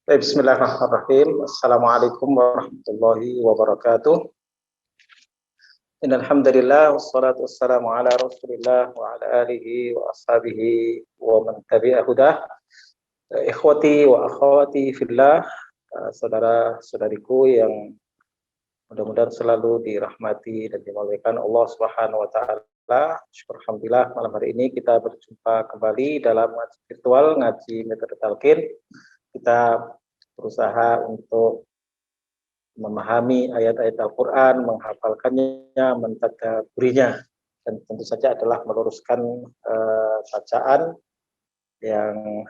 Bismillahirrahmanirrahim. Assalamualaikum warahmatullahi wabarakatuh. Innal hamdalillah wassalatu wassalamu ala Rasulillah wa ala alihi wa ashabihi wa man tabi'a hudah. Ikhwati wa akhwati fillah, saudara-saudariku yang mudah-mudahan selalu dirahmati dan dimuliakan Allah Subhanahu wa taala. Alhamdulillah malam hari ini kita berjumpa kembali dalam ngaji virtual, ngaji metode talqin. Kita berusaha untuk memahami ayat-ayat Al-Quran, menghafalkannya, mentadabburinya, dan tentu saja adalah meluruskan bacaan yang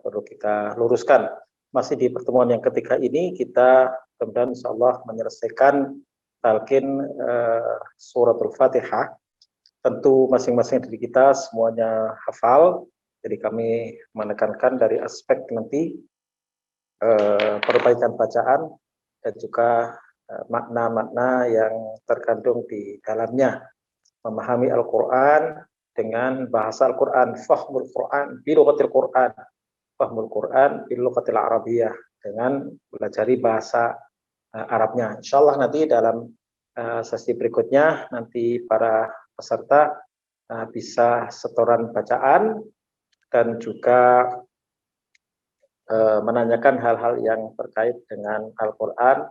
perlu kita luruskan. Masih di pertemuan yang ketiga ini kita kemudian insyaallah menyelesaikan talqin suratul Fatihah. Tentu masing-masing dari kita semuanya hafal, jadi kami menekankan dari aspek nanti perbaikan bacaan dan juga makna-makna yang terkandung di dalamnya, memahami Al-Quran dengan bahasa Al-Quran, fahmul Quran bilughatil Quran, fahmul Quran bilughatil Arabiyah, dengan belajari bahasa Arabnya. Insyaallah nanti dalam sesi berikutnya nanti para peserta bisa setoran bacaan dan juga menanyakan hal-hal yang terkait dengan Al-Quran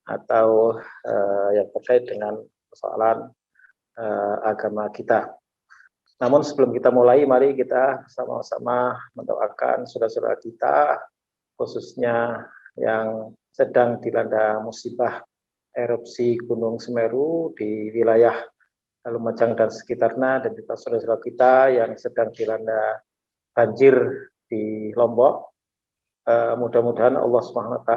atau yang terkait dengan persoalan agama kita. Namun sebelum kita mulai, mari kita sama-sama mendoakan saudara-saudara kita, khususnya yang sedang dilanda musibah erupsi Gunung Semeru di wilayah Lumajang dan sekitarnya, dan juga saudara-saudara kita yang sedang dilanda banjir di Lombok. Mudah-mudahan Allah SWT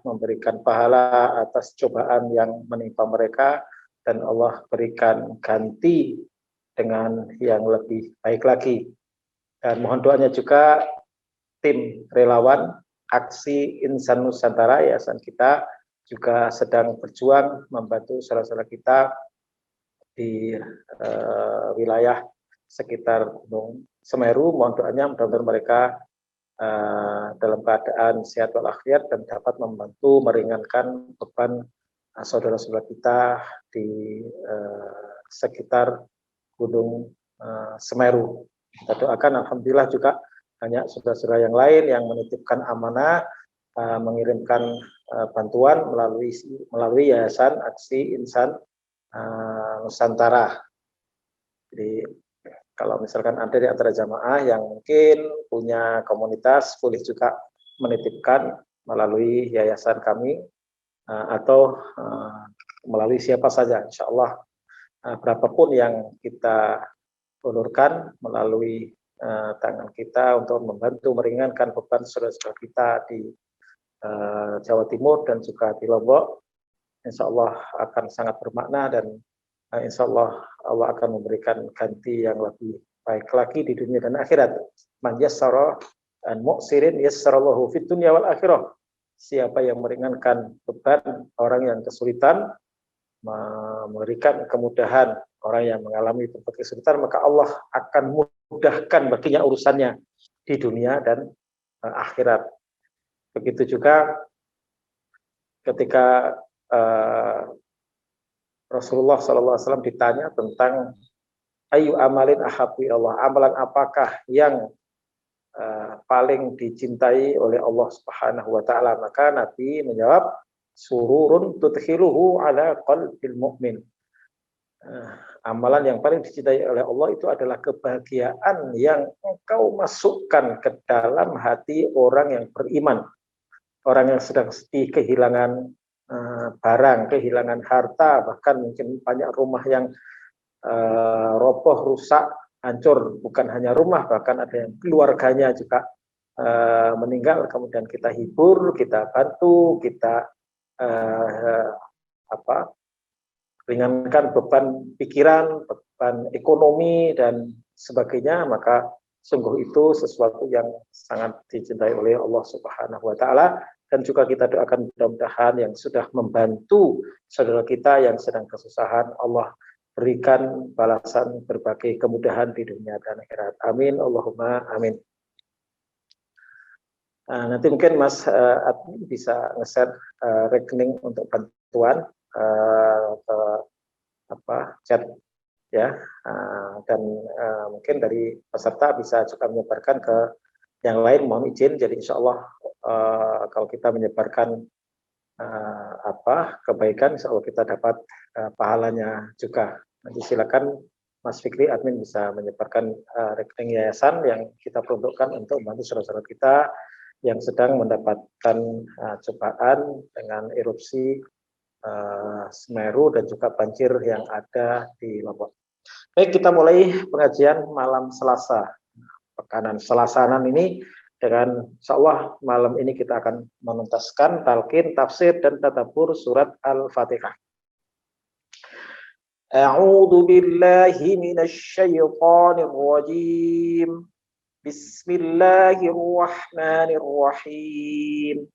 memberikan pahala atas cobaan yang menimpa mereka, dan Allah berikan ganti dengan yang lebih baik lagi. Dan mohon doanya juga tim relawan Aksi Insan Nusantara, yayasan kita juga sedang berjuang membantu saudara-saudara kita di wilayah sekitar Gunung Semeru. Mohon doanya mudah-mudahan mereka dalam keadaan sehat walafiat dan dapat membantu meringankan beban saudara-saudara kita di sekitar Gunung Semeru. Kita doakan, alhamdulillah juga banyak saudara-saudara yang lain yang menitipkan amanah, mengirimkan bantuan melalui Yayasan Aksi Insan Nusantara. Jadi kalau misalkan ada di antara jamaah yang mungkin punya komunitas, boleh juga menitipkan melalui yayasan kami atau melalui siapa saja. Insya Allah berapapun yang kita ulurkan melalui tangan kita untuk membantu meringankan beban saudara-saudara kita di Jawa Timur dan juga di Lombok, insya Allah akan sangat bermakna, dan insya Allah Allah akan memberikan ganti yang lebih baik lagi di dunia dan akhirat. Man yassara an mu'sirin yassarallahu fid dunya wal akhirah. Siapa yang meringankan beban orang yang kesulitan, memberikan kemudahan orang yang mengalami berbagai kesulitan, maka Allah akan mudahkan baginya urusannya di dunia dan akhirat. Begitu juga ketika Rasulullah SAW ditanya tentang ayu amalin ahabbi Allah, amalan apakah yang paling dicintai oleh Allah Subhanahu wa taala, maka Nabi menjawab sururun tudkhiluhu ala qalbil mu'min. Amalan yang paling dicintai oleh Allah itu adalah kebahagiaan yang engkau masukkan ke dalam hati orang yang beriman, orang yang sedang sedih kehilangan barang, kehilangan harta, bahkan mungkin banyak rumah yang roboh, rusak, hancur. Bukan hanya rumah, bahkan ada yang keluarganya juga meninggal. Kemudian kita hibur, kita bantu, kita ringankan beban pikiran, beban ekonomi dan sebagainya, maka sungguh itu sesuatu yang sangat dicintai oleh Allah Subhanahu wa taala. Dan juga kita doakan mudah-mudahan yang sudah membantu saudara kita yang sedang kesusahan, Allah berikan balasan berbagai kemudahan di dunia dan akhirat. Amin Allahumma amin. Nanti mungkin Mas admin bisa nge-share rekening untuk bantuan ke chat ya, dan mungkin dari peserta bisa juga menyebarkan ke yang lain. Mohon izin, jadi insya Allah kalau kita menyebarkan kebaikan, insya Allah kita dapat pahalanya juga. Nanti silakan Mas Fikri admin bisa menyebarkan rekening yayasan yang kita peruntukkan untuk membantu saudara-saudara kita yang sedang mendapatkan cobaan dengan erupsi Semeru dan juga banjir yang ada di Lombok. Baik, kita mulai pengajian malam Selasa. Pekanan Selasanan ini dengan insya Allah malam ini kita akan menuntaskan talqin, tafsir, dan tadabbur surat Al-Fatihah. A'udzu billahi minasy syaithanir rajim. Bismillahirrahmanirrahim.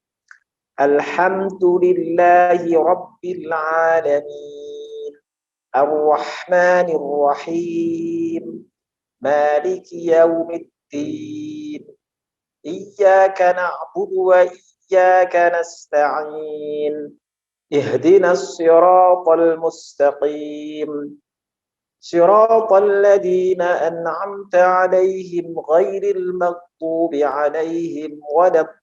Alhamdulillahi rabbil alamin. Ar-Rahmanir Rahim. Maliki yaumiddin. Iyyaka na'budu wa iyyaka nasta'in. Ihdinas siratal mustaqim. Siratal ladzina an'amta 'alaihim ghairil maghdubi 'alaihim waladdallin.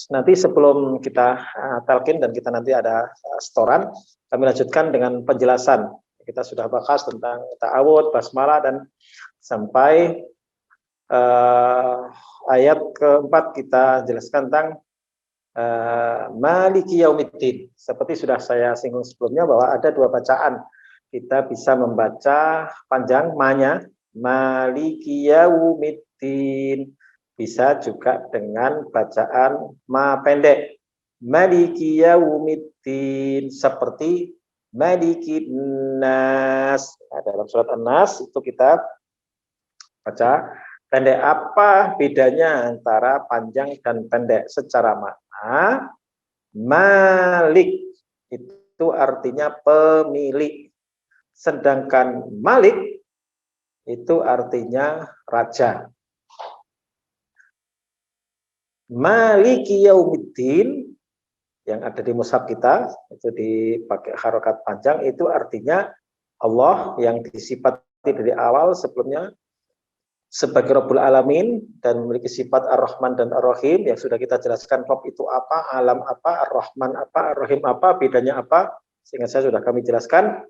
Nanti sebelum kita talqin dan kita nanti ada setoran, kami lanjutkan dengan penjelasan. Kita sudah bahas tentang ta'awud, basmalah, dan sampai ayat keempat kita jelaskan tentang Maliki Yaumiddin. Seperti sudah saya singgung sebelumnya bahwa ada dua bacaan. Kita bisa membaca panjang ma-nya, Maliki Yaumiddin. Bisa juga dengan bacaan ma pendek, Maliki Yaumiddin, seperti Maliki Nas. Dalam surat An-Nas itu kita baca pendek. Apa bedanya antara panjang dan pendek? Secara makna, Malik itu artinya pemilik, sedangkan Malik itu artinya raja. Maliki Yaumiddin yang ada di mushaf kita itu dipakai harokat panjang, itu artinya Allah yang disifati dari awal sebelumnya sebagai Rabbul Alamin dan memiliki sifat Ar-Rahman dan Ar-Rahim yang sudah kita jelaskan. Rabb itu apa, alam apa, Ar-Rahman apa, Ar-Rahim apa, bedanya apa, sehingga saya sudah kami jelaskan.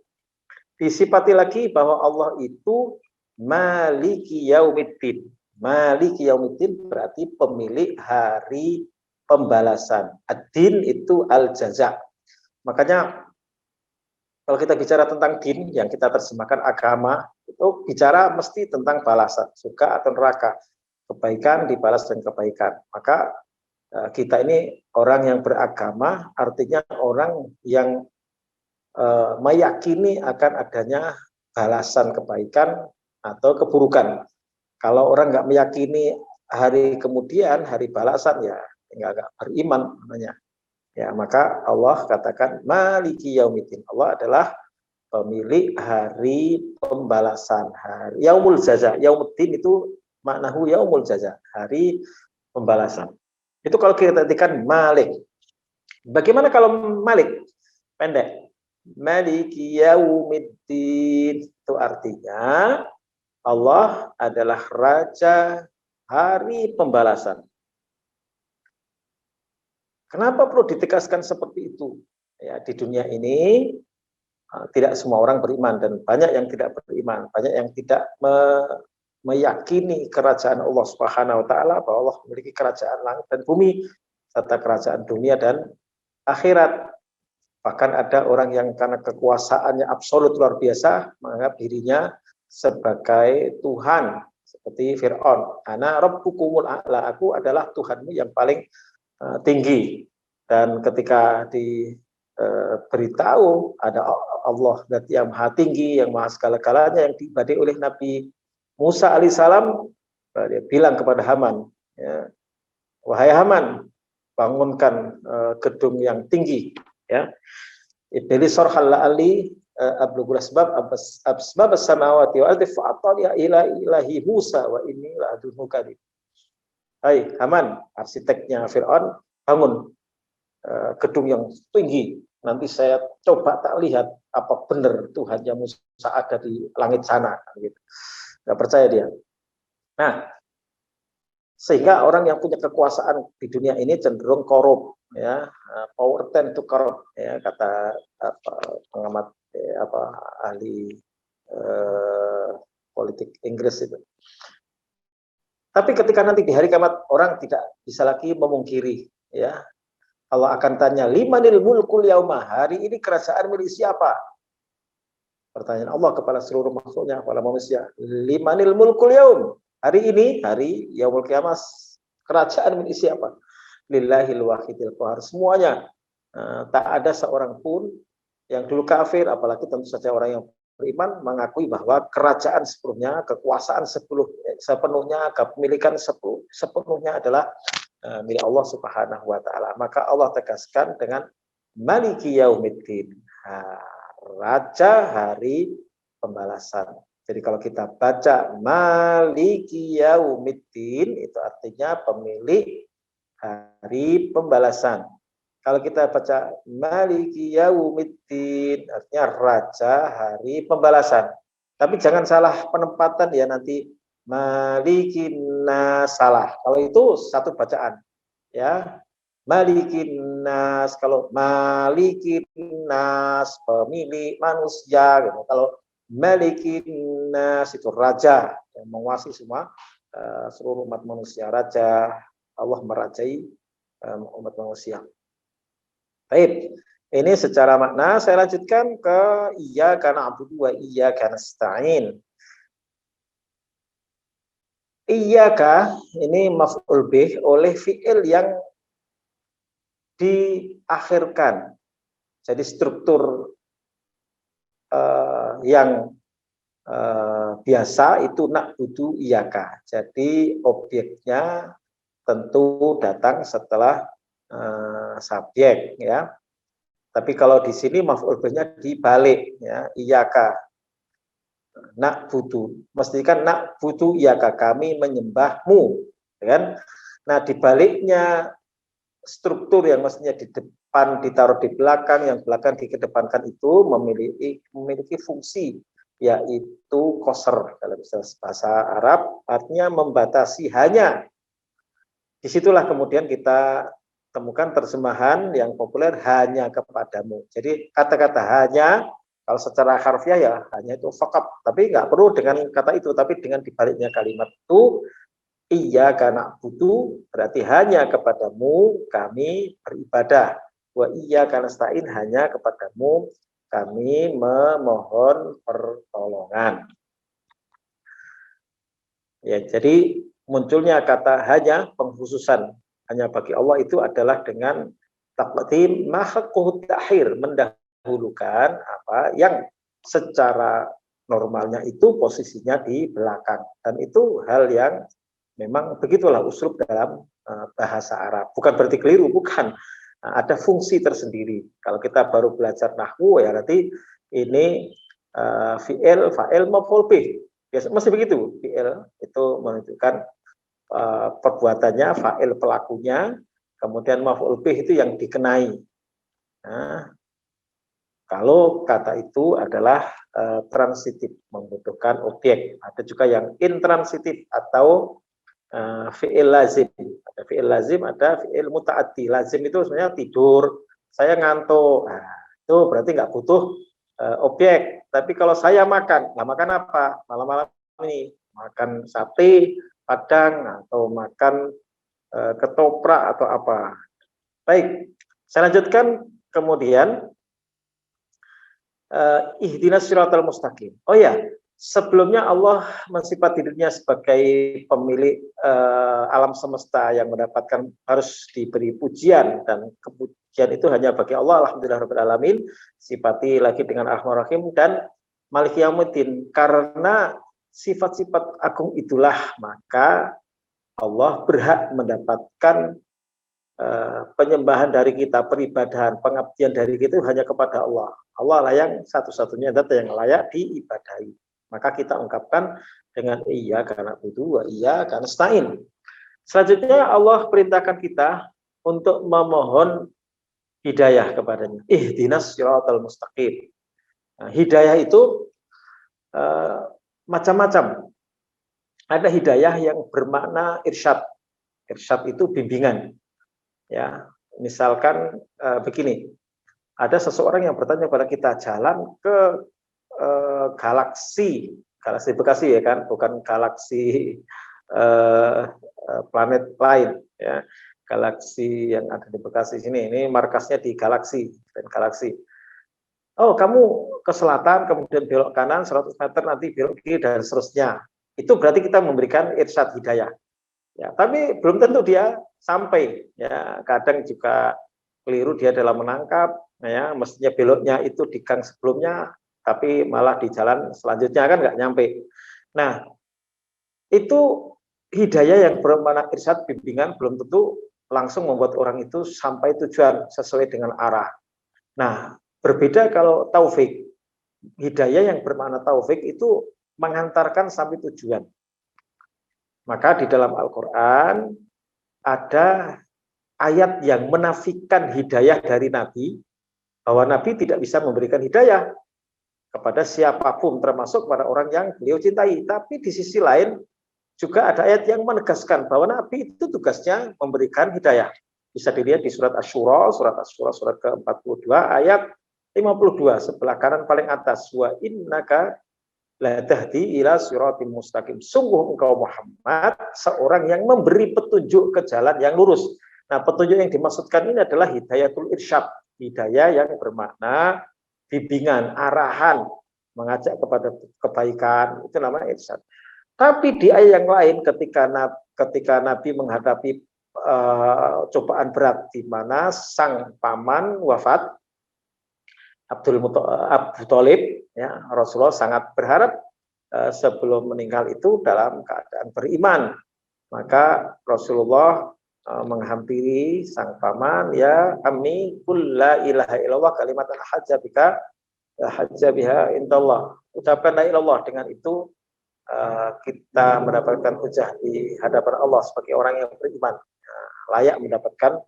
Disifati lagi bahwa Allah itu Maliki Yaumiddin. Maliki Yaumiddin berarti pemilik hari pembalasan. Ad-din itu al-jaza. Makanya kalau kita bicara tentang din, yang kita terjemahkan agama, itu bicara mesti tentang balasan, suka atau neraka, kebaikan dibalas dengan kebaikan. Maka kita ini orang yang beragama, artinya orang yang meyakini akan adanya balasan kebaikan atau keburukan. Kalau orang nggak meyakini hari kemudian, hari balasan, ya nggak beriman namanya. Ya, maka Allah katakan Maliki Yaumiddin. Allah adalah pemilik hari pembalasan, hari Yaumul Jaza. Yaumuddin itu maknahu Yaumul Jaza, hari pembalasan. Itu kalau kita artikan Malik. Bagaimana kalau Malik? Pendek. Maliki Yaumiddin itu artinya Allah adalah raja hari pembalasan. Kenapa perlu ditegaskan seperti itu? Ya, di dunia ini tidak semua orang beriman dan banyak yang tidak beriman, banyak yang tidak meyakini kerajaan Allah Subhanahu wa taala, bahwa Allah memiliki kerajaan langit dan bumi serta kerajaan dunia dan akhirat. Bahkan ada orang yang karena kekuasaannya absolut luar biasa menganggap dirinya sebagai Tuhan, seperti Fir'aun. Ana rabbukumul a'la, aku adalah Tuhanmu yang paling tinggi. Dan ketika diberitahu ada Allah yang maha tinggi, yang maha segala-galanya, yang diibadahi oleh Nabi Musa alaihissalam, dia bilang kepada Haman, ya, wahai Haman, bangunkan gedung yang tinggi, ya. Iblis sorhal ali, ablughul asbab as-samawati wal ardi fa'atali'a ila ilahi Musa wa inni la'adunnu kadhib. Hai Haman, arsiteknya Fir'aun, bangun gedung yang tinggi. Nanti saya coba tak lihat apa benar Tuhannya Musa ada di langit sana. Gitu. Nggak percaya dia. Nah, sehingga orang yang punya kekuasaan di dunia ini cenderung korup, ya, power tend to corrupt, ya, kata pengamat ahli politik Inggris itu. Tapi ketika nanti di hari kiamat orang tidak bisa lagi memungkiri, ya, Allah akan tanya, limanil mulkul yauma, hari ini kerajaan milik siapa? Pertanyaan Allah kepada seluruh makhluknya, kepada manusia. Limanil mulkul yaum, hari ini, hari yaumul kiamat, kerajaan milik siapa? Lillahil wahidil qahar, semuanya. Tak ada seorang pun yang dulu kafir, apalagi tentu saja orang yang beriman mengakui bahwa kerajaan sepenuhnya, kekuasaan sepenuhnya, kepemilikan sepenuhnya adalah milik Allah Subhanahu wa taala. Maka Allah tegaskan dengan Maliki Yaumiddin, raja hari pembalasan. Jadi kalau kita baca Maliki Yaumiddin itu artinya pemilik hari pembalasan. Kalau kita baca Maliki Yaumiddin artinya raja hari pembalasan. Tapi jangan salah penempatan ya, nanti Malikin Nas salah. Kalau itu satu bacaan ya. Malikin Nas, kalau Malikin Nas pemilik manusia gitu. Kalau Malikin Nas itu raja yang menguasai semua seluruh umat manusia. Raja, Allah merajai umat manusia. Baik, ini secara makna saya lanjutkan ke iyyaka na'budu wa iyyaka nasta'in. Iyyaka ini maf'ul bih oleh fi'il yang diakhirkan. Jadi struktur yang biasa itu na'budu iyyaka. Jadi objeknya tentu datang setelah subjek ya. Tapi kalau di sini maf'ul bihnya dibalik ya, iyyaka na'budu. Mesti kan na'budu iyyaka, kami menyembahmu, kan? Nah, dibaliknya struktur yang mestinya di depan ditaruh di belakang, yang belakang dikedepankan itu memiliki fungsi, yaitu qasr dalam bahasa Arab, artinya membatasi, hanya. Disitulah kemudian kita temukan terjemahan yang populer hanya kepadamu. Jadi kata-kata hanya, kalau secara harfiah ya hanya itu faqat, tapi nggak perlu dengan kata itu, tapi dengan dibaliknya kalimat itu iyyaka na'budu berarti hanya kepadamu kami beribadah, wa iyyaka nasta'in hanya kepadamu kami memohon pertolongan. Ya, jadi munculnya kata hanya, pengkhususan hanya bagi Allah itu adalah dengan taqdim mahaqquhut ta'khir, mendahulukan apa yang secara normalnya itu posisinya di belakang, dan itu hal yang memang begitulah uslub dalam bahasa Arab. Bukan berarti keliru, bukan. Ada fungsi tersendiri. Kalau kita baru belajar nahwu ya nanti ini fi'il, fa'il, maf'ul bih. Biasa mesti begitu. Fi'il itu menunjukkan perbuatannya, fa'il pelakunya, kemudian maf'ul bih itu yang dikenai. Nah, kalau kata itu adalah transitif, membutuhkan objek. Ada juga yang intransitif atau fi'il lazim. Ada fi'il lazim, ada fi'il muta'addi. Lazim itu sebenarnya tidur, saya ngantuk. Nah, itu berarti nggak butuh objek. Tapi kalau saya makan, nah makan apa? Malam-malam ini makan sate Padang atau makan ketoprak atau apa. Baik, saya lanjutkan kemudian ihdinas siratal mustaqim. Oh ya, sebelumnya Allah mensifati dirinya sebagai pemilik alam semesta yang mendapatkan harus diberi pujian, dan kepujian itu hanya bagi Allah. Alhamdulillahirabbil alamin. Sifati lagi dengan Ar-Rahmanir Rahim dan Maliki Yaumiddin. Karena sifat-sifat agung itulah maka Allah berhak mendapatkan penyembahan dari kita, peribadahan, pengabdian dari kita hanya kepada Allah. Allah lah yang satu-satunya zat yang layak diibadahi. Maka kita ungkapkan dengan iyyaka na'budu wa iyyaka nasta'in. Selanjutnya Allah perintahkan kita untuk memohon hidayah kepadanya. Ihdinas siratal mustaqim. Nah, hidayah itu macam-macam. Ada hidayah yang bermakna irsyad. Irsyad itu bimbingan. Ya, misalkan begini, ada seseorang yang bertanya kepada kita jalan ke galaksi Bekasi ya kan, bukan galaksi planet lain ya, galaksi yang ada di Bekasi sini, ini markasnya di galaksi dan galaksi. Oh, kamu ke selatan, kemudian belok kanan 100 meter, nanti belok kiri dan seterusnya. Itu berarti kita memberikan irsyad hidayah. Ya, tapi belum tentu dia sampai. Ya, kadang juga keliru dia dalam menangkap. Ya, mestinya beloknya itu di gang sebelumnya, tapi malah di jalan selanjutnya kan nggak nyampe. Nah, itu hidayah yang bermakna irsyad bimbingan belum tentu langsung membuat orang itu sampai tujuan sesuai dengan arah. Nah, berbeda kalau taufik. Hidayah yang bermakna taufik itu mengantarkan sampai tujuan. Maka di dalam Al-Quran ada ayat yang menafikan hidayah dari Nabi, bahwa Nabi tidak bisa memberikan hidayah kepada siapapun, termasuk pada orang yang beliau cintai. Tapi di sisi lain juga ada ayat yang menegaskan bahwa Nabi itu tugasnya memberikan hidayah. Bisa dilihat di surat Asy-Syura, surat ke-42 ayat 52 sebelah kanan paling atas. Wa innaka la tahdi ila siratim mustaqim. Sungguh engkau Muhammad seorang yang memberi petunjuk ke jalan yang lurus. Nah, petunjuk yang dimaksudkan ini adalah hidayatul irsyad, hidayah yang bermakna bimbingan, arahan, mengajak kepada kebaikan, itu namanya irsyad. Tapi di ayat yang lain ketika Nabi menghadapi cobaan berat di mana sang paman wafat, Abu Thalib, ya, Rasulullah sangat berharap sebelum meninggal itu dalam keadaan beriman. Maka Rasulullah menghampiri sang paman, ya ammi qul la ilaha illallah kalimatan hajja biha indallah. Ucapkan la ilallah, dengan itu kita mendapatkan hujah di hadapan Allah sebagai orang yang beriman, layak mendapatkan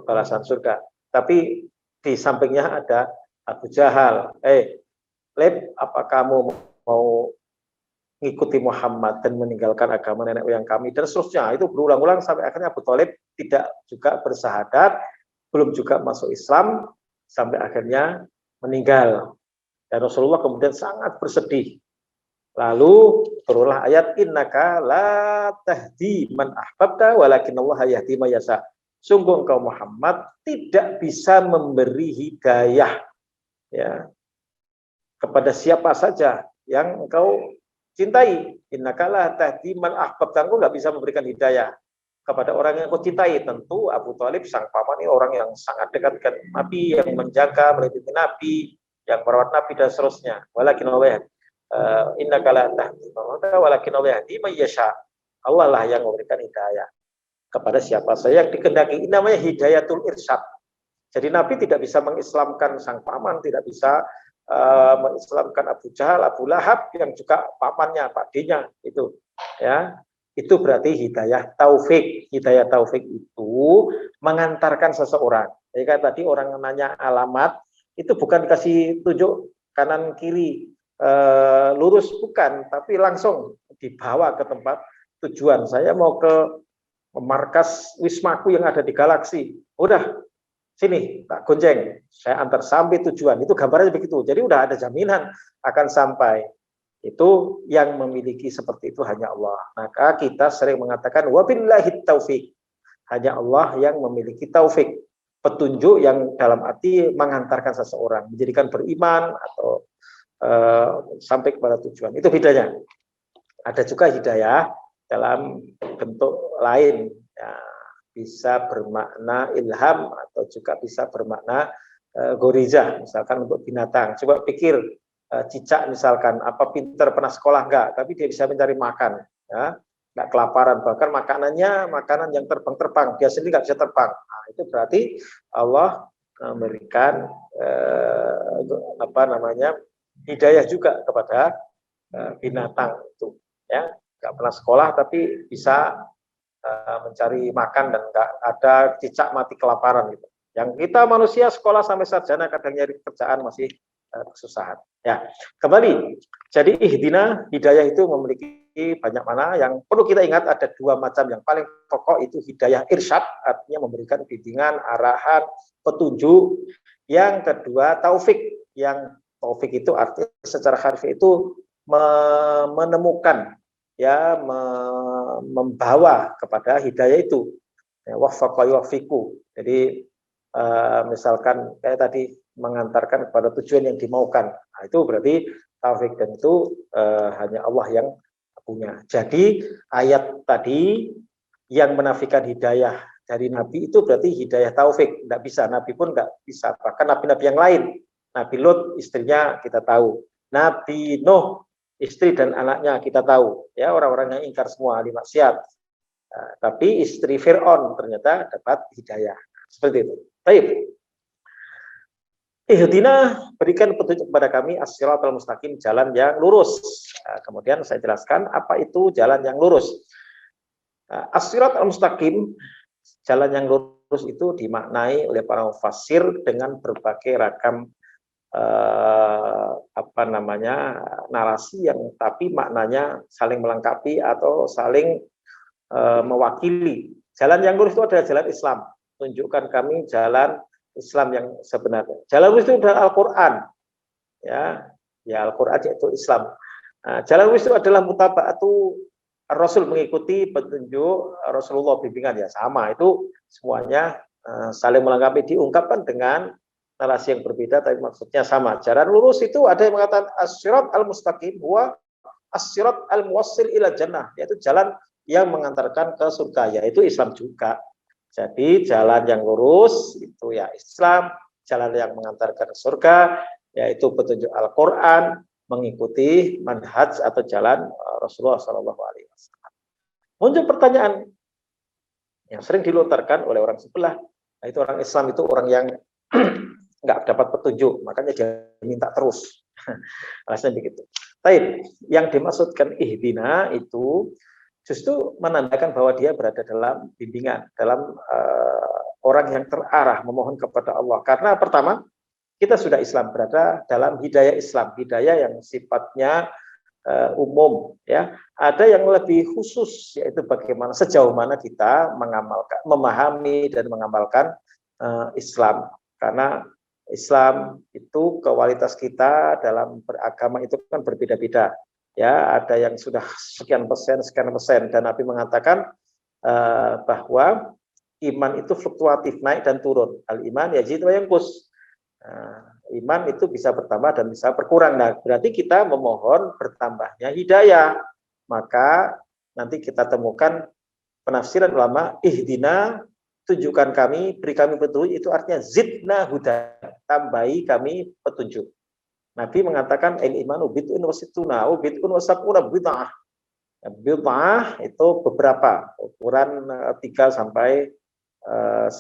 balasan surga. Tapi di sampingnya ada Abu Jahal, Leb, apa kamu mau mengikuti Muhammad dan meninggalkan agama nenek moyang kami, dan seterusnya. Itu berulang-ulang sampai akhirnya Abu Thalib tidak juga bersahadat, belum juga masuk Islam, sampai akhirnya meninggal. Dan Rasulullah kemudian sangat bersedih. Lalu turunlah ayat innaka la tahdi man ahbabta walakinallaha yahdi may yasha. Sungguh engkau Muhammad tidak bisa memberi hidayah, ya, kepada siapa saja yang engkau cintai. Innaka la tahdi man ahbabta, engkau nggak bisa memberikan hidayah kepada orang yang engkau cintai. Tentu Abu Thalib sang paman ini orang yang sangat dekat dengan Nabi, yang menjaga, melindungi Nabi, yang merawat Nabi dan seterusnya. Walakin Allah innaka la tahdi man ahbabta walakin Allah yahdi may yasha. Allah lah yang memberikan hidayah kepada siapa saja yang dikehendaki. Ini namanya hidayatul irsyad. Jadi Nabi tidak bisa mengislamkan sang paman, tidak bisa mengislamkan Abu Jahal, Abu Lahab yang juga pamannya, pakdinya itu, ya. Itu berarti hidayah taufik. Hidayah taufik itu mengantarkan seseorang. Jadi kan tadi orang nanya alamat, itu bukan dikasih tunjuk kanan kiri lurus, bukan, tapi langsung dibawa ke tempat tujuan. Saya mau ke markas Wismaku yang ada di galaksi. Udah, sini tak gonceng, saya antar sampai tujuan. Itu gambarnya begitu. Jadi udah ada jaminan akan sampai. Itu yang memiliki seperti itu hanya Allah. Maka kita sering mengatakan wabillahi taufik. Hanya Allah yang memiliki taufik, petunjuk yang dalam arti mengantarkan seseorang menjadikan beriman atau sampai kepada tujuan. Itu bedanya. Ada juga hidayah dalam bentuk lain, ya, bisa bermakna ilham atau juga bisa bermakna goriza, misalkan untuk binatang. Coba pikir cicak misalkan, apa pinter, pernah sekolah enggak, tapi dia bisa mencari makan, ya, enggak kelaparan, bahkan makanannya makanan yang terbang-terbang, dia sendiri enggak bisa terbang. Nah, itu berarti Allah memberikan hidayah juga kepada binatang itu, ya, nggak pernah sekolah tapi bisa mencari makan dan nggak ada cicak mati kelaparan gitu. Yang kita manusia sekolah sampai sarjana kadang nyari kerjaan masih kesusahan. Ya, kembali. Jadi ihdina, hidayah itu memiliki banyak mana. Yang perlu kita ingat ada dua macam. Yang paling pokok itu hidayah irsyad, artinya memberikan bimbingan, arahan, petunjuk. Yang kedua taufik. Yang taufik itu artinya secara harfiah itu menemukan, ya, membawa kepada hidayah itu. Ya, waffaqa yuwaffiqu. Jadi misalkan kayak tadi mengantarkan kepada tujuan yang dimaukan. Nah, itu berarti taufik, dan itu hanya Allah yang punya. Jadi ayat tadi yang menafikan hidayah dari Nabi itu berarti hidayah taufik. Tidak bisa, Nabi pun tidak bisa. Bahkan Nabi-Nabi yang lain. Nabi Lut istrinya kita tahu. Nabi Nuh istri dan anaknya kita tahu. Ya, orang-orang yang ingkar semua ahli maksiat. Tapi istri Fir'aun ternyata dapat hidayah. Seperti itu. Baik. Ihdina, berikan petunjuk kepada kami as-siratal mustaqim, jalan yang lurus. Nah, kemudian saya jelaskan apa itu jalan yang lurus. As-siratal mustaqim, jalan yang lurus itu dimaknai oleh para mufassir dengan berbagai ragam narasi yang tapi maknanya saling melengkapi atau saling mewakili. Jalan yang lurus itu adalah jalan Islam. Tunjukkan kami jalan Islam yang sebenarnya. Jalan lurus itu adalah Al-Quran, ya Al-Quran yaitu Islam. Nah, jalan lurus itu adalah mutaba'atu Rasul, mengikuti petunjuk Rasulullah, bimbingan, ya sama, itu semuanya saling melengkapi, diungkapkan dengan narasi yang berbeda tapi maksudnya sama. Jalan lurus itu ada yang mengatakan as-sirat al-mustaqim wa as-sirat al-muwassil ila jannah, yaitu jalan yang mengantarkan ke surga, yaitu Islam juga. Jadi jalan yang lurus itu ya Islam, jalan yang mengantarkan ke surga yaitu petunjuk Al-Quran, mengikuti manhaj atau jalan Rasulullah SAW. Muncul pertanyaan yang sering dilontarkan oleh orang sebelah, itu orang Islam itu orang yang nggak dapat petunjuk, makanya dia minta terus. Alasannya begitu. Tapi yang dimaksudkan ihdina itu justru menandakan bahwa dia berada dalam bimbingan, dalam orang yang terarah memohon kepada Allah. Karena pertama, kita sudah Islam, berada dalam hidayah Islam, hidayah yang sifatnya umum, ya. Ada yang lebih khusus, yaitu bagaimana sejauh mana kita mengamalkan, memahami dan mengamalkan Islam. Karena Islam itu kualitas kita dalam beragama itu kan berbeda-beda. Ya, ada yang sudah sekian persen, dan Nabi mengatakan bahwa iman itu fluktuatif, naik dan turun. Al-iman yazid wa yanqus. Iman itu bisa bertambah dan bisa berkurang. Nah, berarti kita memohon bertambahnya hidayah. Maka nanti kita temukan penafsiran ulama, ihdina, tunjukkan kami, beri kami petunjuk, itu artinya zidna huda, tambahi kami petunjuk. Nabi mengatakan al-imanu bid'un wa sittuna wa bid'un wa sab'una bid'ah. Bid'ah itu beberapa, ukuran 3 sampai 9.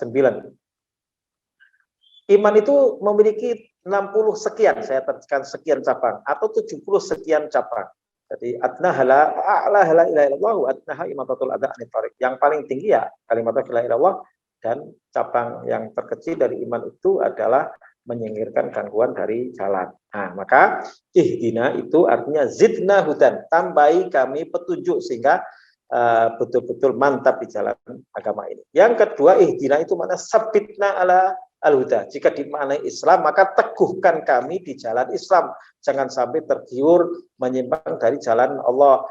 Iman itu memiliki 60 sekian, saya tegaskan sekian cabang, atau 70 sekian cabang. Jadi adnahala a'la la ilaha illallah wa adnaha imatatul adha anit thariq. Yang paling tinggi ya kalimat la ilaha illallah, dan cabang yang terkecil dari iman itu adalah menyingkirkan gangguan dari jalan. Nah, maka ihdina itu artinya zidna hudan, tambahi kami petunjuk sehingga betul-betul mantap di jalan agama ini. Yang kedua, ihdina itu makna sabitna ala al-huda. Jika dimaknai Islam, maka teguhkan kami di jalan Islam. Jangan sampai tergiur menyimpang dari jalan Allah,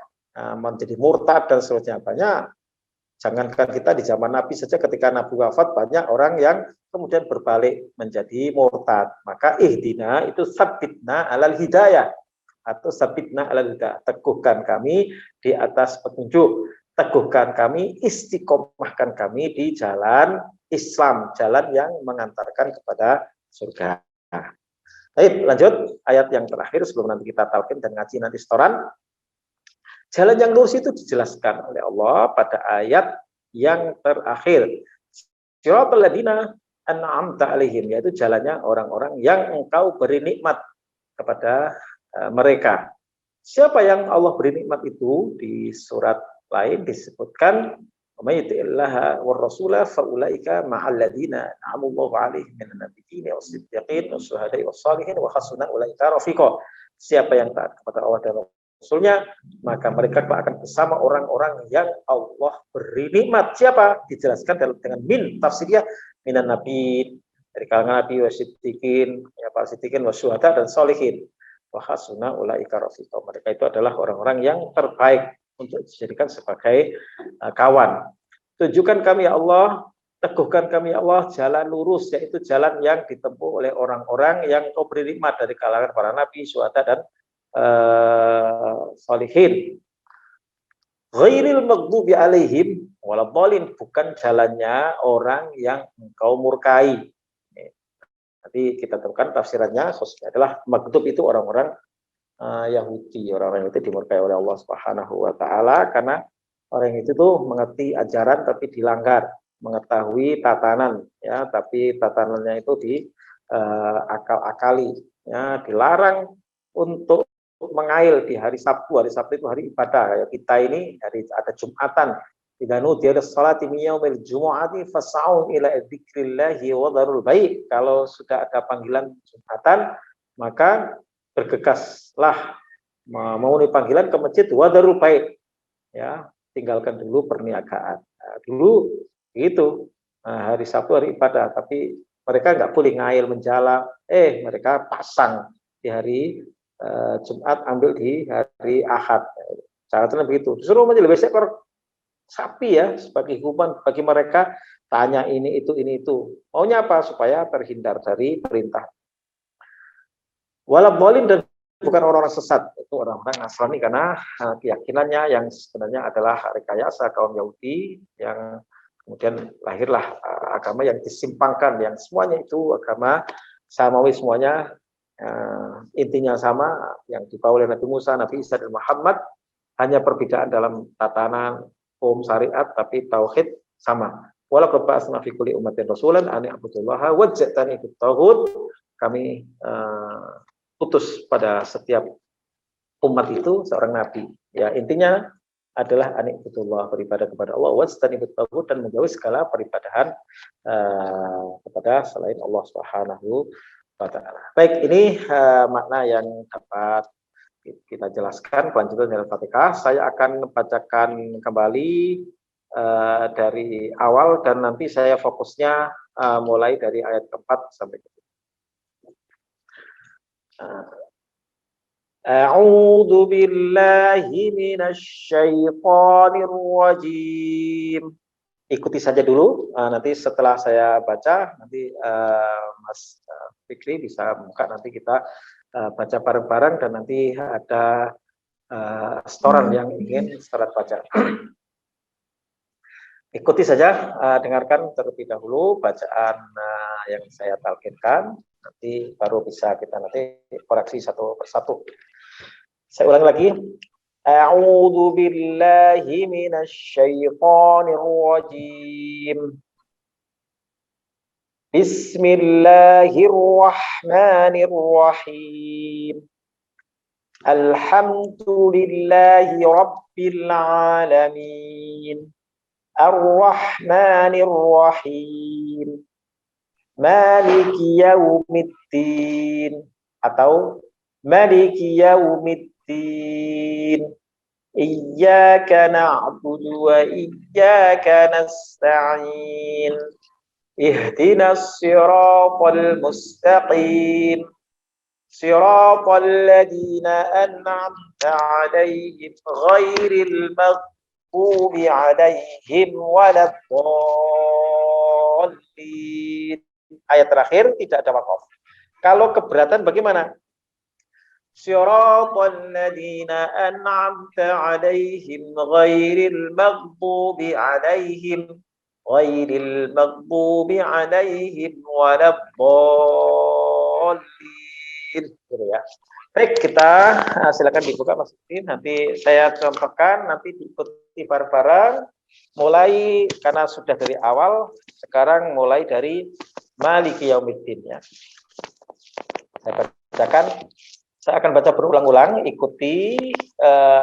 menjadi murtad dan seterusnya. Banyak. Jangankan kita di zaman Nabi saja, ketika Nabi wafat banyak orang yang kemudian berbalik menjadi murtad. Maka ihdina itu sabitna alal hidayah atau sabitna alal hidayah. Teguhkan kami di atas petunjuk. Teguhkan kami, istiqomahkan kami di jalan Islam, jalan yang mengantarkan kepada surga. Baik, lanjut ayat yang terakhir sebelum nanti kita talqin dan ngaji nanti setoran. Jalan yang lurus itu dijelaskan oleh Allah pada ayat yang terakhir. Siratal ladzina an'amta 'alaihim, yaitu jalannya orang-orang yang engkau beri nikmat kepada mereka. Siapa yang Allah beri nikmat itu? Di surat lain disebutkan may yuti'illaha war rasula faulaika ma'al ladzina an'amallahu 'alaihim minan nabiyyin was-siddiqin was-syuhada'i was-shalihin wa hasuna ulaika rafiqa. Siapa yang taat kepada Allah dan Rasulnya, maka mereka akan bersama orang-orang yang Allah beri nikmat. Siapa? Dijelaskan dengan min tafsirnya minan nabi, dari kalangan nabi wasiddiqin, ya para siddiqin wasyuhada dan sholihin. Wa hasuna ulaika rafiqa. Mereka itu adalah orang-orang yang terbaik untuk dijadikan sebagai kawan. Tunjukkan kami ya Allah, teguhkan kami ya Allah jalan lurus, yaitu jalan yang ditempuh oleh orang-orang yang Kau beri nikmat dari kalangan para nabi, syuhada dan sholihin. Ghairil maghdubi alaihim waladhdallin, bukan jalannya orang yang Engkau murkai. Nanti kita temukan tafsirannya khususnya adalah maghdub itu orang-orang Yahudi. Orang-orang itu dimurkai oleh Allah Subhanahu wa taala karena orang itu tuh mengerti ajaran tapi dilanggar, mengetahui tatanan ya, tapi tatanannya itu akal-akali ya, dilarang untuk mengail di hari Sabtu. Hari Sabtu itu hari ibadah. Kayak kita ini hari ada Jumatan. Idza nudiya lis-salati min yaumil jumu'ati fas'au ila dzikrillahi wa dzarul bai'. Kalau sudah ada panggilan Jumatan, maka bergegaslah memenuhi panggilan ke masjid wa dzarul bai'. Ya, tinggalkan dulu perniagaan. Nah, dulu gitu. Nah, hari Sabtu hari ibadah, tapi mereka nggak boleh ngail menjala. Mereka pasang di hari Jumat, ambil di hari Ahad. Caranya begitu. Disuruh menjadi seekor sapi ya sebagai hukuman bagi mereka. Tanya ini itu. Maunya apa? Supaya terhindar dari perintah. Waladhdallin, dan bukan orang-orang sesat, itu orang-orang Nasrani karena keyakinannya yang sebenarnya adalah rekayasa kaum Yahudi yang kemudian lahirlah agama yang disimpangkan, yang semuanya itu agama samawi semuanya. Intinya sama yang dibawa oleh Nabi Musa, Nabi Isa dan Muhammad, hanya perbedaan dalam tatanan hukum syariat, tapi tauhid sama. Walaqad ba'atsna fi kulli ummatin rasulan an i'budullaha wajtanibu at-taghut. Kami utus pada setiap umat itu seorang nabi. Ya, intinya adalah an i'budullah, beribadah kepada Allah, wajtanibu at-taghut, dan menjauhi segala peribadahan kepada selain Allah Subhanahu wa ta'ala. Baik, ini makna yang dapat kita jelaskan kelanjutan dari Al-Fatihah. Saya akan bacakan kembali dari awal dan nanti saya fokusnya mulai dari ayat keempat sampai ke A'udzu billahi minasy syaithanir rajim. Ikuti saja dulu, nanti setelah saya baca, nanti Mas Fikri bisa buka, nanti kita baca bareng-bareng, dan nanti ada setoran yang ingin setoran baca. Ikuti saja, dengarkan terlebih dahulu bacaan yang saya talkinkan, nanti baru bisa kita nanti koreksi satu persatu. Saya ulangi lagi. A'udzu billahi minasy syaithanir rajim. Bismillahirrahmanirrahim. Alhamdulillahi rabbil alamin. Ar-Rahmanir Rahim. Maliki yaumiddin, atau Maliki yaumiddin. Iyyaka na'budu wa iyyaka nasta'in. Ihdinas siratal mustaqim. Siratal ladzina an'amta 'alaihim ghairil maghdubi 'alaihim waladdallin. Ayat terakhir tidak ada waqaf. Kalau keberatan bagaimana? Siratal ladzina an'amta 'alaihim ghairil maghdubi 'alaihim waladdallin. Gitu ya. Baik, kita silakan dibuka Mas Udin. Nanti saya contohkan, nanti diikuti bareng-bareng. Mulai karena sudah dari awal, sekarang mulai dari Maliki Yaumiddin ya. Saya bacakan, saya akan baca berulang-ulang, ikuti.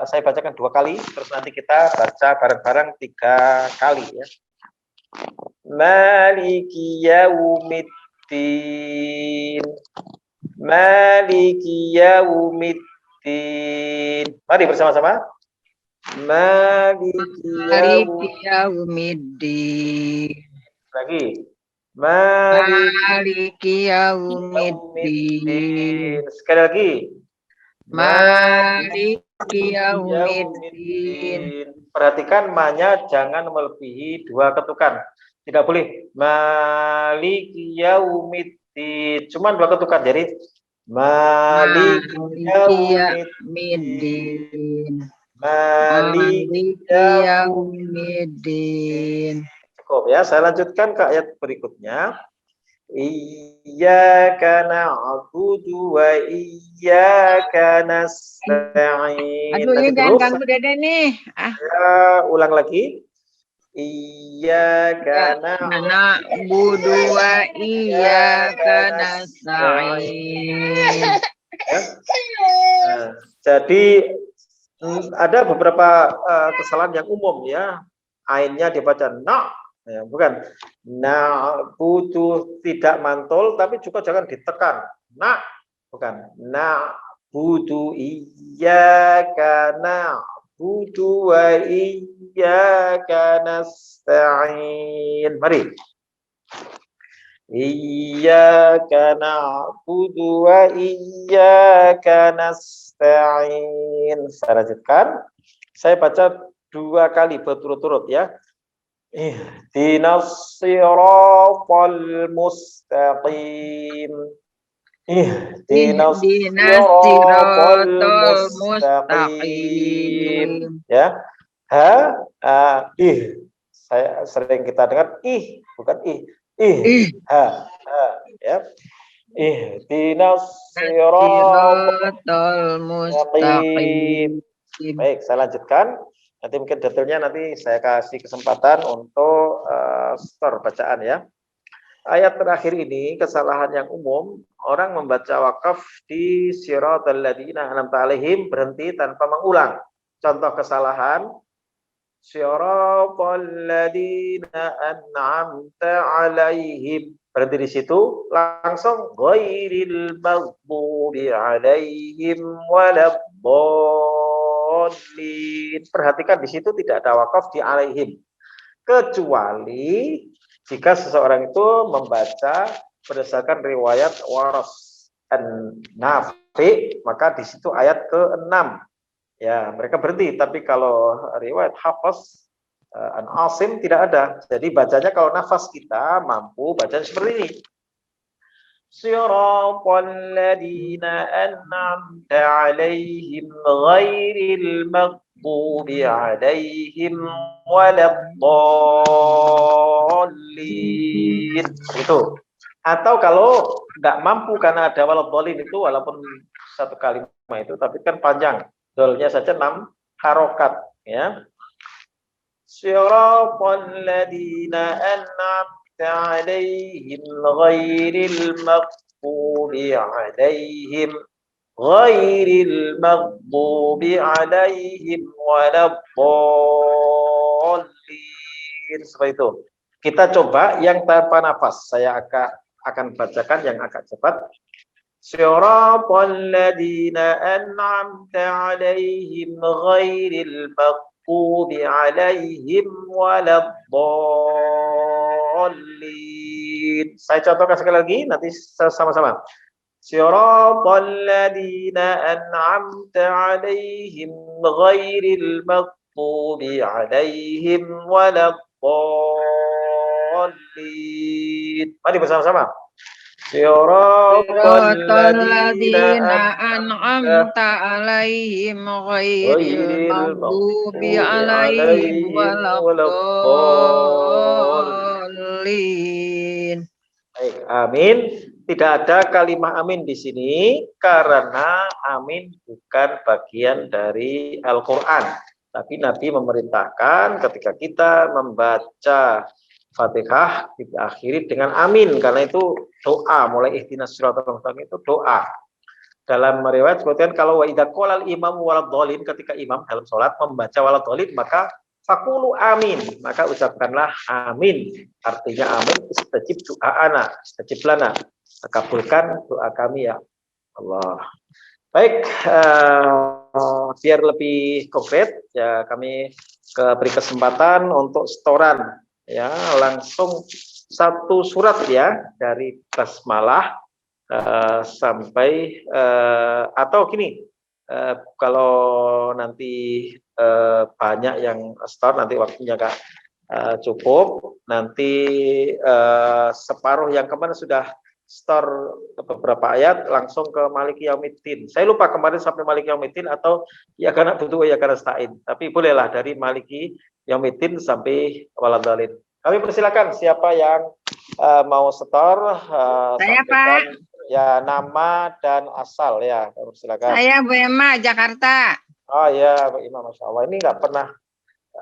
Saya bacakan 2 kali, terus nanti kita baca bareng-bareng 3 kali ya. Maliki Yaumiddin, Maliki Yaumiddin. Mari bersama-sama. Maliki Yaumiddin. Lagi. Maliki Yaumiddin. Sekali lagi. Maliki Yaumiddin. Perhatikan ma-nya jangan melebihi 2 ketukan. Tidak boleh Maliki Yaumiddin. Cuma 2 ketukan. Jadi Maliki Yaumiddin. Maliki Yaumiddin. Cukup ya, saya lanjutkan ke ayat berikutnya. Iyyaka na'budu wa iyyaka nasta'in. Aduh, ini jangan ganggu Dede nih. Ya, ulang lagi. Iyyaka na'budu wa iyyaka nasta'in. Jadi ada beberapa kesalahan yang umum ya. Ainnya dibaca na, ya, bukan na'budu, tidak mantul, tapi juga jangan ditekan. Na, bukan na'budu, iyyaka na'budu wa iyyaka nasta'in. Mari. Iyyaka na'budu wa iyyaka nasta'in. Saya lanjutkan. Saya baca 2 kali berturut-turut ya. Ihdinas siratal mustaqim. Ihdinas siratal mustaqim. Ya. Saya sering kita dengar bukan ha, ya. Ihdinas siratal mustaqim. Baik, saya lanjutkan. Nanti mungkin detailnya nanti saya kasih kesempatan untuk store bacaan ya. Ayat terakhir ini kesalahan yang umum, orang membaca wakaf di siratal ladzina an'amta 'alaihim berhenti tanpa mengulang. Contoh kesalahan siratal ladzina an'amta 'alaihim, berhenti di situ, langsung ghairil maghdubi 'alaihim waladdallin. Perhatikan di situ tidak ada wakaf di 'alaihim, kecuali jika seseorang itu membaca berdasarkan riwayat Waras dan Nafi, maka di situ ayat ke-6 ya mereka berhenti. Tapi kalau riwayat Hafs an Asim tidak ada. Jadi bacanya kalau nafas kita mampu baca seperti ini. Siratal ladzina an'amta 'alaihim ghairil maghdubi 'alaihim waladdallin. Itu. Atau kalau nggak mampu karena ada waladdallin itu, walaupun satu kalimat itu tapi kan panjang. Dolnya saja 6 harokat ya. Siratal ladzina an'amta 'alaihim ghairil maghdubi 'alaihim waladdallin. Seperti itu. Kita coba yang tanpa nafas. Saya akan bacakan yang agak cepat. Siratal ladzina an'amta 'alaihim ghairil maghdubi 'alaihim waladdallin. Saya contohkan sekali lagi, nanti sama-sama. Siratal ladzina an'amta 'alaihim ghairil maghdubi 'alaihim waladdallin. Mari bersama-sama. Siratal ladzina an'amta 'alaihim ghairil maghdubi 'alaihim waladdallin. Baik, amin. Tidak ada kalimat amin di sini karena amin bukan bagian dari Al-Qur'an. Tapi Nabi memerintahkan ketika kita membaca Fatihah diakhiri dengan amin, karena itu doa. Mulai ihdinas siratal mustaqim itu doa. Dalam riwayat sebutkan kalau wa idza qala al-imam waladhdallin, ketika imam dalam salat membaca waladhdallin maka faqulu amin, maka ucapkanlah amin. Artinya amin istajib du'aana, istajib lana, kabulkan doa kami ya Allah. Baik, biar lebih konkret ya kami beri kesempatan untuk setoran ya, langsung satu surat ya dari basmalah sampai atau gini, kalau nanti banyak yang store nanti waktunya nggak cukup, nanti separuh yang kemarin sudah store beberapa ayat langsung ke Maliki Yaumiddin. Saya lupa kemarin sampai Maliki Yaumiddin atau ya karena butuh ya karena stain. Tapi bolehlah dari Maliki Yaumiddin sampai waladhdallin. Kami persilakan siapa yang mau store, Saya sampaikan Pak. ya nama dan asal ya. Kami persilakan. Saya Bu Emma, Jakarta. Oh ya, Bu Imam, Masya Allah. Ini nggak pernah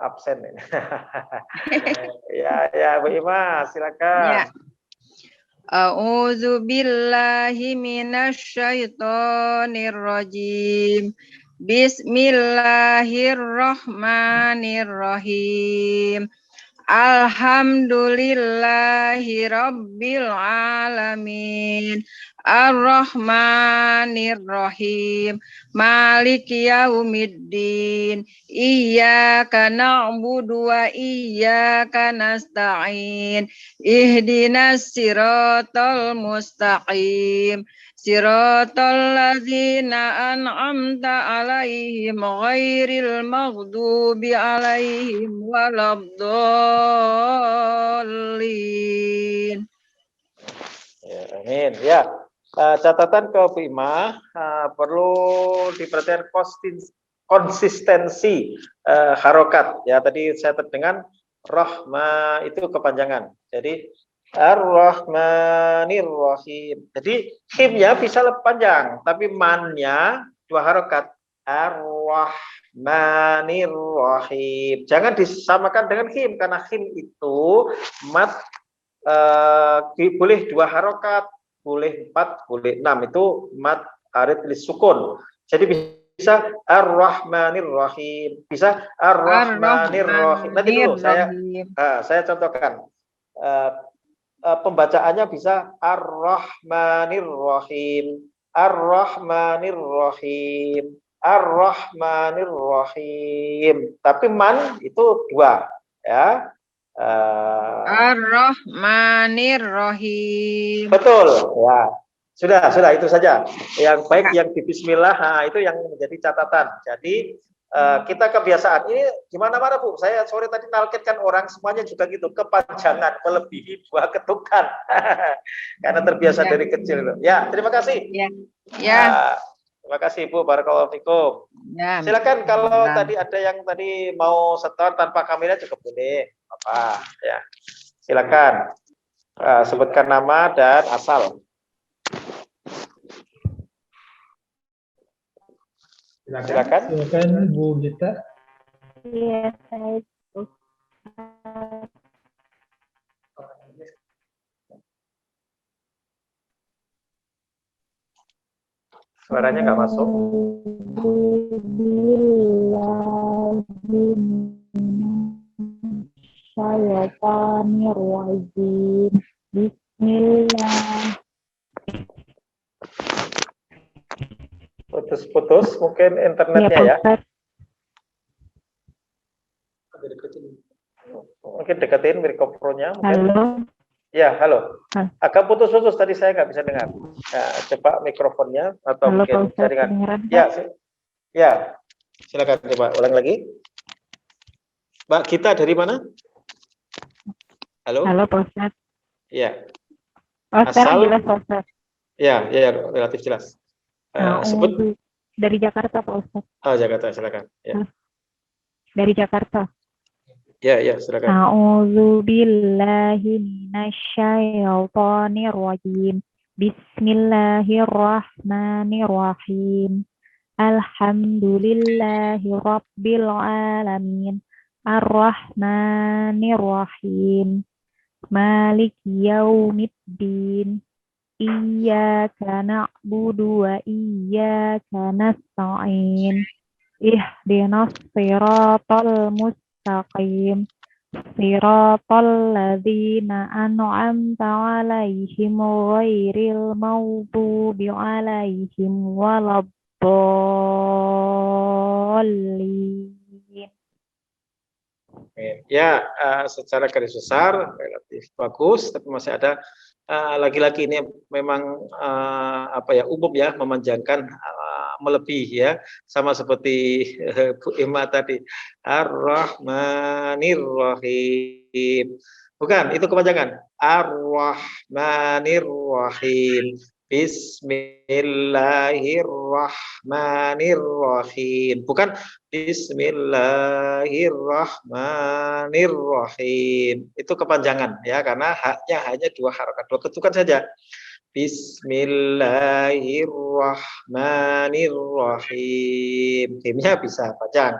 absen ini. Ya, Bu Imam, silakan. Ya. A'udzu billahi minasyaitonir rajim. Bismillahirrahmanirrahim. Alhamdulillahi rabbil alamin. Ar-Rahmanir-Rahim. Maliki yaumiddin. Iyyaka na'budu wa iyyaka nasta'in. Ihdinas siratal mustaqim. Siratal ladzina an'amta 'alaihim ghairil maghdubi 'alaihim waladdallin. Ya, amin. Ya, catatan ke Bu Ima, perlu diperhatikan konsistensi harokat. Ya, tadi saya terdengar rahma itu kepanjangan. Jadi Ar-Rahmanir-Rahim. Jadi himnya bisa lebih panjang, tapi mannya dua harokat. Ar-Rahmanir-Rahim. Jangan disamakan dengan him, karena him itu mat boleh dua harokat, boleh 4, boleh 6. Itu mat arid lisukun. Jadi bisa Ar-Rahmanir-Rahim, bisa Ar-Rahmanir-Rahim. Nanti dulu saya contohkan. Pembacaannya bisa Ar-Rahmanir-Rahim, Ar-Rahmanir-Rahim, Ar-Rahmanir-Rahim. Tapi man itu 2 ya. Ar-Rahmanir-Rahim. Betul ya. Sudah itu saja. Yang baik yang di bismillah, itu yang menjadi catatan. Jadi kita kebiasaan ini gimana Bu? Saya sore tadi nalkitkan orang semuanya juga gitu, kepanjangan melebihi 2 ketukan. Karena terbiasa dari kecil. Ya, terima kasih. Ya. Terima kasih Bu, barakallahu fikum. Ya, silakan kalau tadi ada yang tadi mau setor tanpa kamera juga boleh. Apa ya. Silakan. Sebutkan nama dan asal. Silakan Bu Gita. Iya, saya Suaranya nggak masuk. Bismillah. Putus-putus mungkin internetnya ya. Mungkin deketin mikrofonnya mungkin. Halo. Ya, halo. Agak putus-putus tadi saya nggak bisa dengar. Nah, coba mikrofonnya atau Halo, mungkin Pak jaringan. Ya, silakan coba ulang lagi. Mbak Gita dari mana? Halo. Halo, Pak Ustadz. Ya. Asal. Jelas, Pak Ustadz. Ya, relatif jelas. Sebut dari Jakarta, Pak Ustadz. Oh, Jakarta, silakan. Ya. Dari Jakarta. Ya, silakan. A'udzu billahi minasyaitonir rajim. Bismillahirrahmanirrahim. Alhamdulillahi Rabbil Alamin. Ar-Rahmanir-Rahim. Maliki Yaumiddin. Iyyaka na'budu wa iyyaka nasta'in. Ihdinas siratal mustaqim. Siratal ladzina an'amta 'alaihim ghairil maghdubi 'alaihim waladdallin. Ya, secara garis besar relatif bagus, tapi masih ada lagi-lagi ini memang umum ya, memanjangkan melebihi ya, sama seperti Bu Ima tadi, Ar-Rahmanir-Rahim. Bukan, itu kepanjangan. Ar-Rahmanir-Rahim. Bismillahirrahmanirrahim. Bukan Bismillahirrahmanirrahim. Itu kepanjangan ya, karena haknya hanya 2 harokat, 2 ketukan saja. Bismillahirrahmanirrahim. Timnya bisa panjang.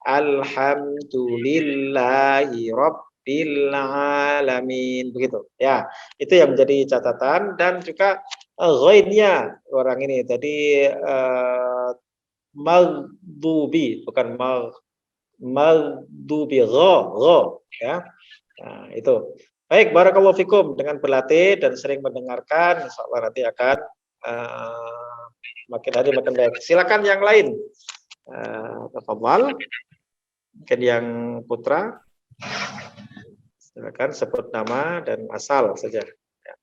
Alhamdulillahi Rabbil Alamin. Begitu ya. Itu yang menjadi catatan. Dan juga ghainnya orang ini tadi maghdubi, bukan maghdubi, gha ya. Nah, itu. Baik, barakallahu fikum, dengan berlatih dan sering mendengarkan, insyaallah nanti akan makin hari makin baik. Silakan yang lain. Tafadhal. Mungkin yang putra. Silakan sebut nama dan asal saja. Ya.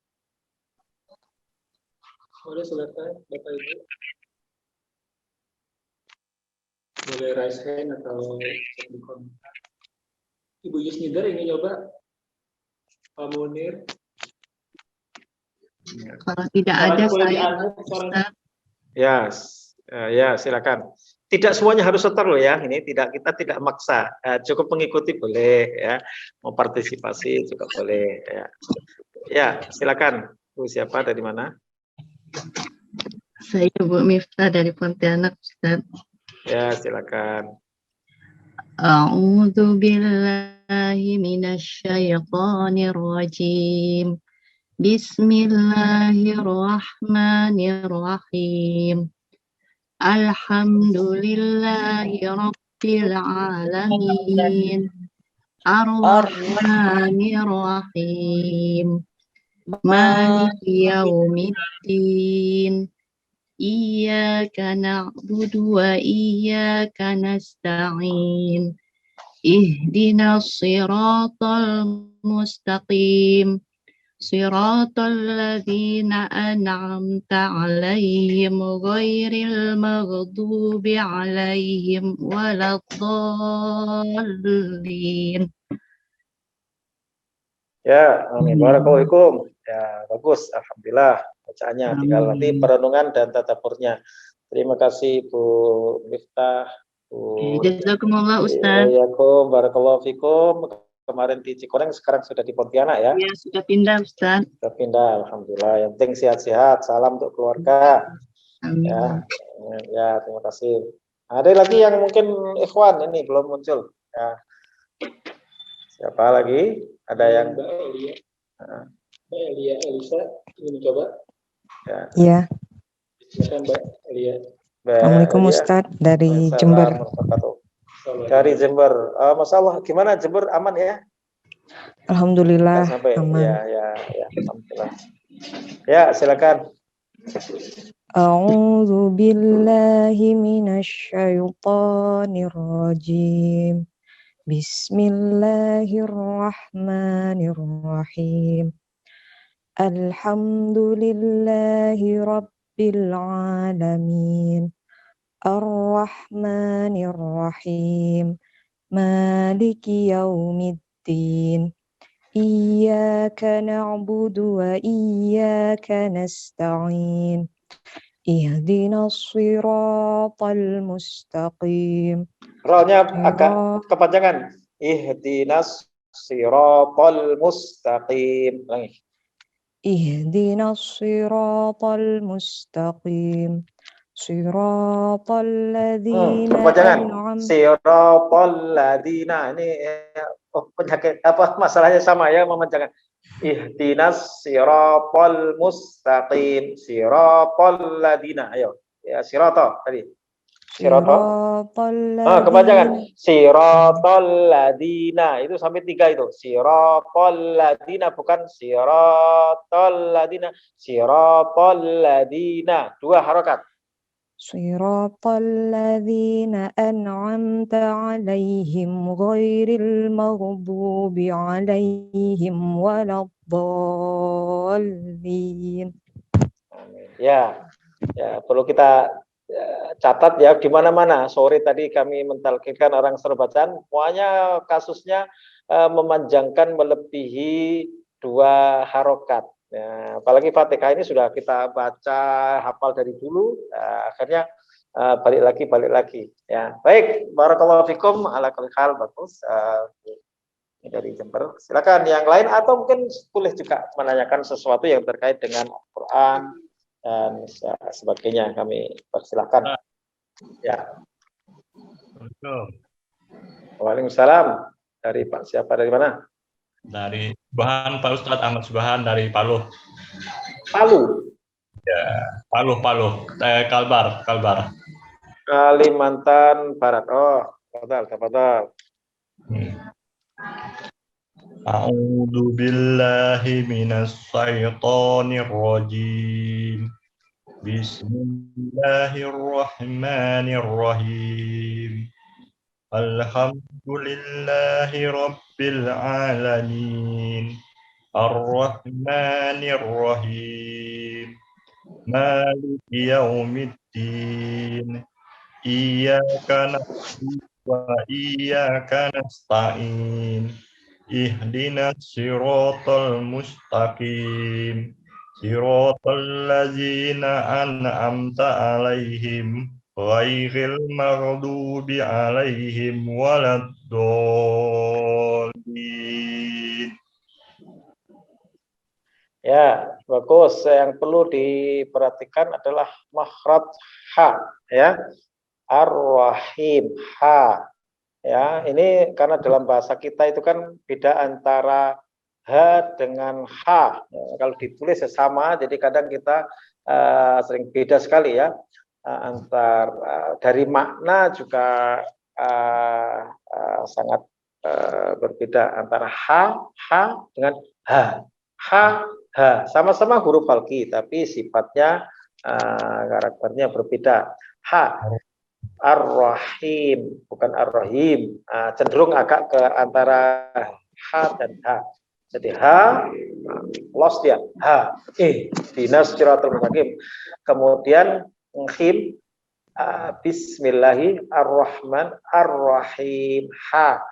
Boleh, silakan Bapak Ibu. Boleh raise hand atau cek di komentar. Ibu Yusnidar ingin coba? Pak Munir. Kalau tidak ada saya. Ya, silakan. Tidak semuanya harus setor loh ya. Ini kita tidak maksa. Cukup mengikuti boleh ya. Mau partisipasi juga boleh ya. Ya, silakan. Bu siapa dari mana? Saya Bu Miftah dari Pontianak, Ustaz. Ya, silakan. A'udzu billahi minasyaitonir rajim. Bismillahirrahmanirrahim. Alhamdulillahi Rabbil Alamin. Ar-Rahmanir-Rahim. Maliki Yaumiddin. Iyyaka na'budu wa iyyaka nasta'in. Ihdinas siratal mustaqim. Siratal ladzina an'amta 'alaihim ghairil maghdubi 'alaihim waladdallin. Ya, amin. Barakallahu. Ya, bagus. Alhamdulillah. Bacaannya tinggal nanti perenungan dan tadaburnya. Terima kasih Bu Miftah. Jazakumullah Ustaz. Barakallahu fikum. Kemarin di Cikoneng, sekarang sudah di Pontianak ya? Iya, sudah pindah Ustaz. Sudah pindah, alhamdulillah. Yang penting sehat-sehat. Salam untuk keluarga. Amin. Ya, terima kasih. Ada lagi yang mungkin ikhwan ini belum muncul. Ya. Siapa lagi? Ada yang Mbak Elia. Mbak Elia Elisa ingin mencoba? Ya. Iya. Silakan Mbak Elia. Assalamualaikum Ustaz dari Jember. Dari Jember. Masalah gimana Jember, aman ya? Alhamdulillah aman. Ya, alhamdulillah. Ya, silakan. A'udzu billahi minasyaitonir rajim. Bismillahirrahmanirrahim. Alhamdulillahi Rabbil Alamin. Ar-Rahmanir-Rahim. Maliki Yaumiddin. Iyyaka na'budu wa iyyaka nasta'in. Ihdinas siratal mustaqim. Rohnya agak kepanjangan. Ihdinas siratal mustaqim. Ihdinas siratal mustaqim. Siratal ladzina Perpanjangan. an'am. Siratal ladzina. Ini penyakit apa masalahnya sama ya, memanjangkan. Ihdinas siratal mustaqim. Siratal ladzina. Ayo. Ya, sirata tadi. Sirata. Siratal Kepanjangan. ladzina. Siratal ladzina. Itu sampai 3 itu. Siratal ladzina, bukan siratal ladzina. Siratal ladzina. 2 harokat. Siratal ladzina an'amta 'alaihim ghairil maghdubi 'alaihim waladdallin. Ya, perlu kita catat ya, di mana-mana. Sore tadi kami mentalkinkan orang serbacaan, semuanya kasusnya memanjangkan melebihi 2 harokat. Ya, apalagi Fatihah ini sudah kita baca hafal dari dulu, akhirnya balik lagi. Ya, baik. Barakallahu fikum ala kulli hal, bagus. Dari Jember. Silakan yang lain, atau mungkin boleh juga menanyakan sesuatu yang terkait dengan Al-Quran dan sebagainya, kami persilakan. Ya. Waalaikumsalam. Dari Pak siapa, dari mana? Dari Subhan, Pak Ustadz Ahmad Subhan dari Palu. Palu. Ya, Palu. Kalbar. Kalimantan Barat. Oh, tafadhal. A'udzu billahi minas syaitonir rajim. Bismillahirrahmanirrahim. Alhamdulillahi rabbil alamin. Ar-Rahmanir-Rahim. Maliki yaumiddin. Iyyaka na'budu wa iyyaka nasta'in. Ihdinas siratal mustaqim. Siratal ladzina an'amta 'alaihim ghairil maghdubi 'alaihim waladdallin. Ya, bagus. Yang perlu diperhatikan adalah makhraj ha, ya. Ar-Rahim, ha. Ya, ini karena dalam bahasa kita itu kan beda antara ha dengan ha. Ya, kalau ditulis sama, jadi kadang kita sering beda sekali ya. Dari makna juga sangat berbeda antara ha dengan ha. Ha, sama-sama huruf falki, tapi sifatnya karakternya berbeda. Ha, Ar-Rahim, bukan Ar-Rahim. Cenderung agak ke antara ha dan ha. Jadi ha, lost dia. Ha, dinas siratal mustaqim. Kemudian khim, Bismillahirrahmanirrahim. Ha,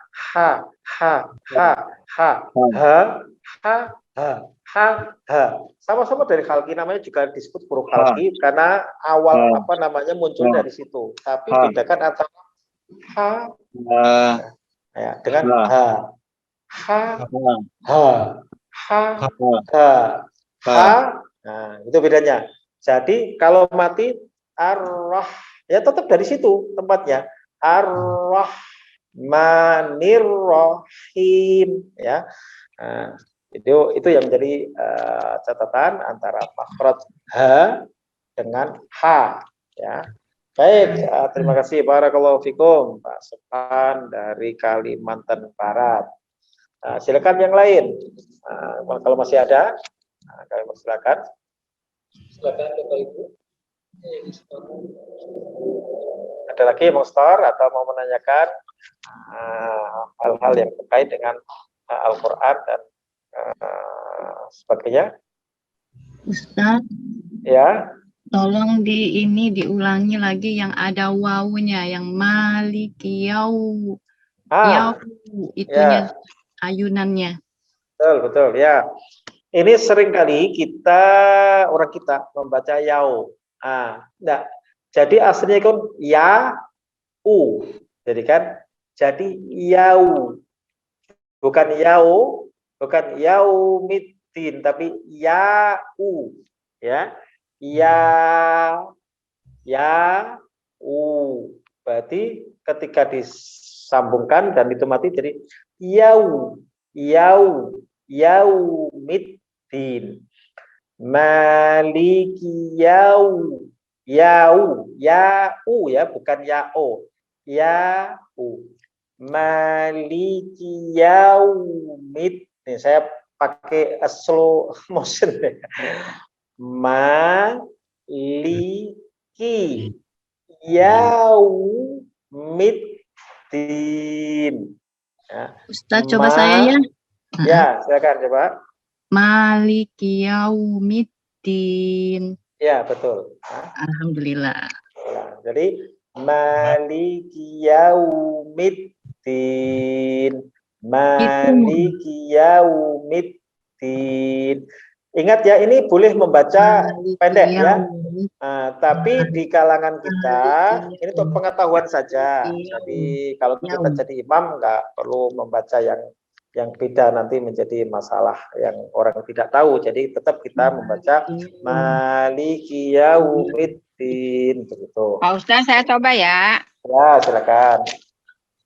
sama-sama dari khalqi, namanya juga disebut huruf khalqi karena awal muncul dari situ, tapi bedakan antara ha ya, dengan nah itu bedanya. Jadi kalau mati ar-rah ya tetap dari situ tempatnya, ar-rahmanir-rahim ya. Nah, itu yang menjadi catatan antara makhraj ha dengan ha ya. Baik, terima kasih, barakallahu fikum Pak Subhan dari Kalimantan Barat. Silakan yang lain, kalau masih ada, kami persilakan. Silakan Bapak Ibu. Ada lagi mau store atau mau menanyakan hal-hal yang terkait dengan Al-Quran dan sebagainya? Ustaz, ya, tolong diulangi lagi yang ada wawunya, yang maliki yau. Yau itunya ya. Ayunannya. Betul ya. Ini seringkali orang kita membaca yau. Enggak. Jadi aslinya kan ya u. Jadi yau. Bukan yaumiddin, tapi ya'u ya. Ya, berarti ketika disambungkan dan itu mati jadi yaumiddin. Maliki yau ya bukan yao. Maliki yaumid. Nih saya pakai slow motion. Maliki yaumiddin. Ya. Ustaz, coba saya ya. Ya, silakan coba. Maliki yaumiddin. Ya, betul. Alhamdulillah. Ya, jadi Maliki yaumiddin. Maliki yaumiddin. Ingat ya, ini boleh membaca pendek ya. Tapi di kalangan kita ini untuk pengetahuan saja. Jadi kalau kita jadi imam nggak perlu membaca yang beda, nanti menjadi masalah yang orang tidak tahu. Jadi tetap kita membaca Maliki yaumiddin begitu. Pak Ustaz, saya coba ya. Ya, silakan.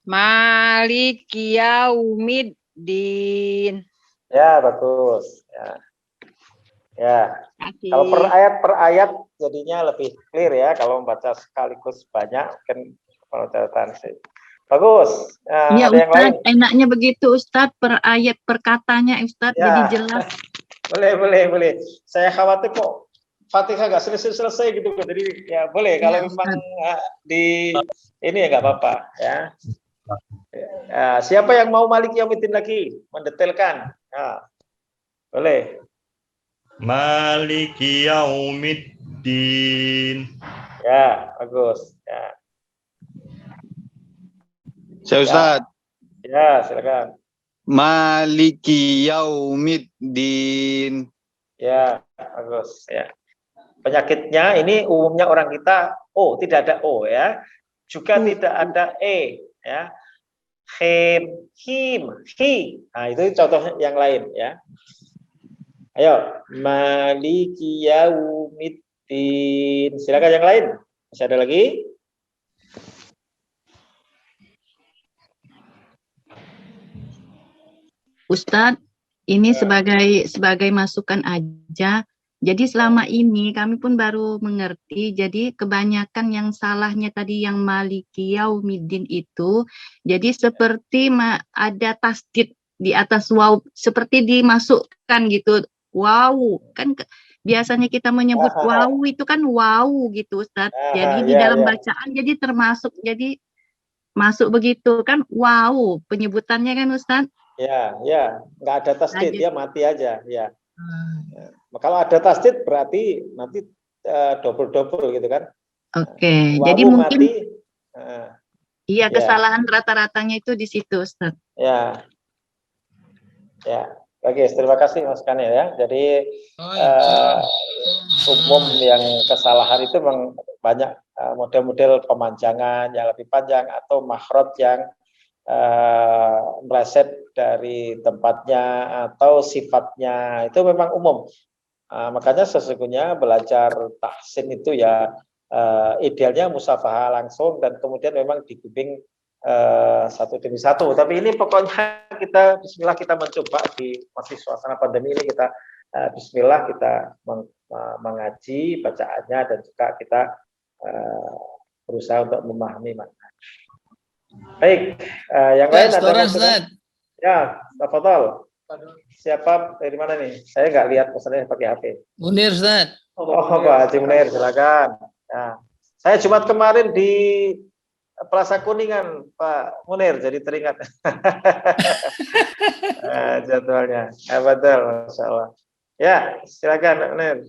Maliki yaumiddin. Ya, bagus. Ya. Kalau per ayat jadinya lebih clear ya. Kalau membaca sekaligus banyak kan kalau catatan sih. Bagus. Iya, ada yang lain? Ustaz, enaknya begitu Ustaz, per ayat per katanya Ustaz, Ya. jadi jelas. Boleh. Saya khawatir kok Fatihah nggak selesai gitu. Jadi ya boleh kalau memang di ini ya nggak apa-apa ya. Siapa yang mau Maliki yaumiddin lagi mendetailkan? Boleh. Maliki yaumiddin. Ya, bagus. Ya. Saya Ustaz. Ya, silakan. Maliki yaumiddin. Ya, bagus. Ya. Penyakitnya ini umumnya orang kita tidak ada O ya. Juga tidak ada E ya. Him, hi. Nah, itu contoh yang lain ya. Ayo, Maliki yaumiddin. Silakan yang lain. Masih ada lagi? Ustadz, ini sebagai masukan aja. Jadi selama ini kami pun baru mengerti. Jadi kebanyakan yang salahnya tadi yang Maliki yaumiddin itu, jadi seperti ada tasdid di atas waw, seperti dimasukkan gitu. Wow, kan biasanya kita menyebut wow itu kan wow gitu Ustadz. Jadi di dalam bacaan jadi termasuk, jadi masuk begitu kan wow penyebutannya kan Ustadz. Ya, nggak ada tasdid, dia mati aja, ya. Kalau ada tasdid berarti nanti double gitu kan. Oke, jadi mungkin mati, kesalahan rata-ratanya itu di situ, Ustaz. Ya, oke, terima kasih masukannya ya. Jadi umum yang kesalahan itu memang banyak model-model pemanjangan yang lebih panjang atau makhraj yang meleset dari tempatnya atau sifatnya, itu memang umum. Makanya sesungguhnya belajar tahsin itu ya idealnya musafahah langsung dan kemudian memang dibimbing satu demi satu. Tapi ini pokoknya kita bismillah, kita mencoba di masih suasana pandemi ini, kita bismillah kita mengaji bacaannya dan juga kita berusaha untuk memahami makna. Baik, yang lain ada Ustaz? Ya, tafadhol. Siapa dari mana nih? Saya nggak lihat pesannya pakai HP. Munir, Ustaz. Pak Haji Munir, silakan. Nah, saya Jumat kemarin di Plaza Kuningan, Pak Munir, jadi teringat jadwalnya. Betul, Masya Allah. Ya, silakan Pak Munir.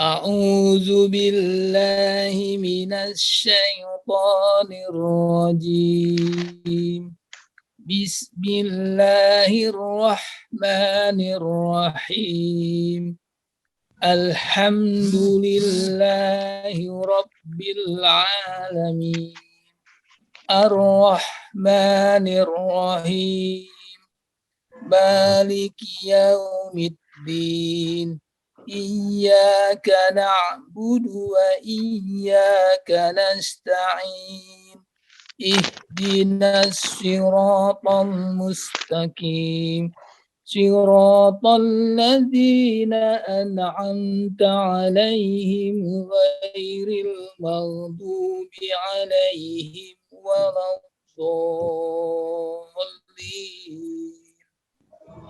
A'udzu billahi minasy syaithanir rajim. Bismillahirrahmanirrahim. Alhamdulillahi rabbil alamin. Ar-Rahmanir-Rahim. Maliki yaumiddin. iyyaka na'budu wa iyyaka nasta'in. Ihdinas siratal mustaqim. Siratal ladzina an'amta 'alaihim ghairil maghdubi 'alaihim waladdallin.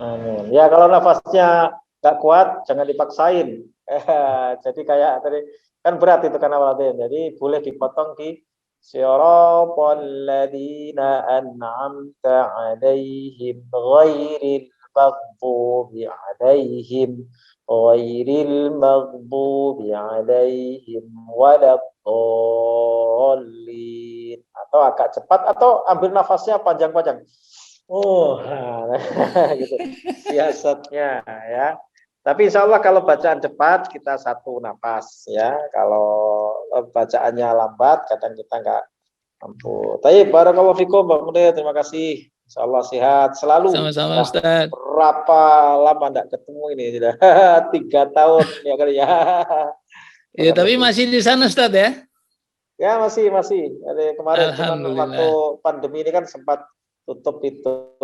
Amin. Ya, kalau nafasnya nggak kuat, jangan dipaksain. Jadi kayak tadi kan berat itu kan awalnya. Jadi boleh dipotong di siratal ladzina an'amta 'alaihim ghairil maghdubi 'alaihim waladdallin. Atau agak cepat atau ambil nafasnya panjang-panjang. Gitu siasatnya ya. Tapi insya Allah kalau bacaan cepat kita satu napas ya. Kalau bacaannya lambat kadang kita nggak mampu. Tapi barakallahu fikum Mbak Munir, terima kasih. Insya Allah sehat selalu. Sama-sama Ustaz. Berapa lama nggak ketemu ini sudah 3 tahun ya kali ya. Ya tapi masih di sana Ustaz ya? Ya masih. Dari kemarin cuman Alhamdulillah. waktu pandemi ini kan sempat tutup itu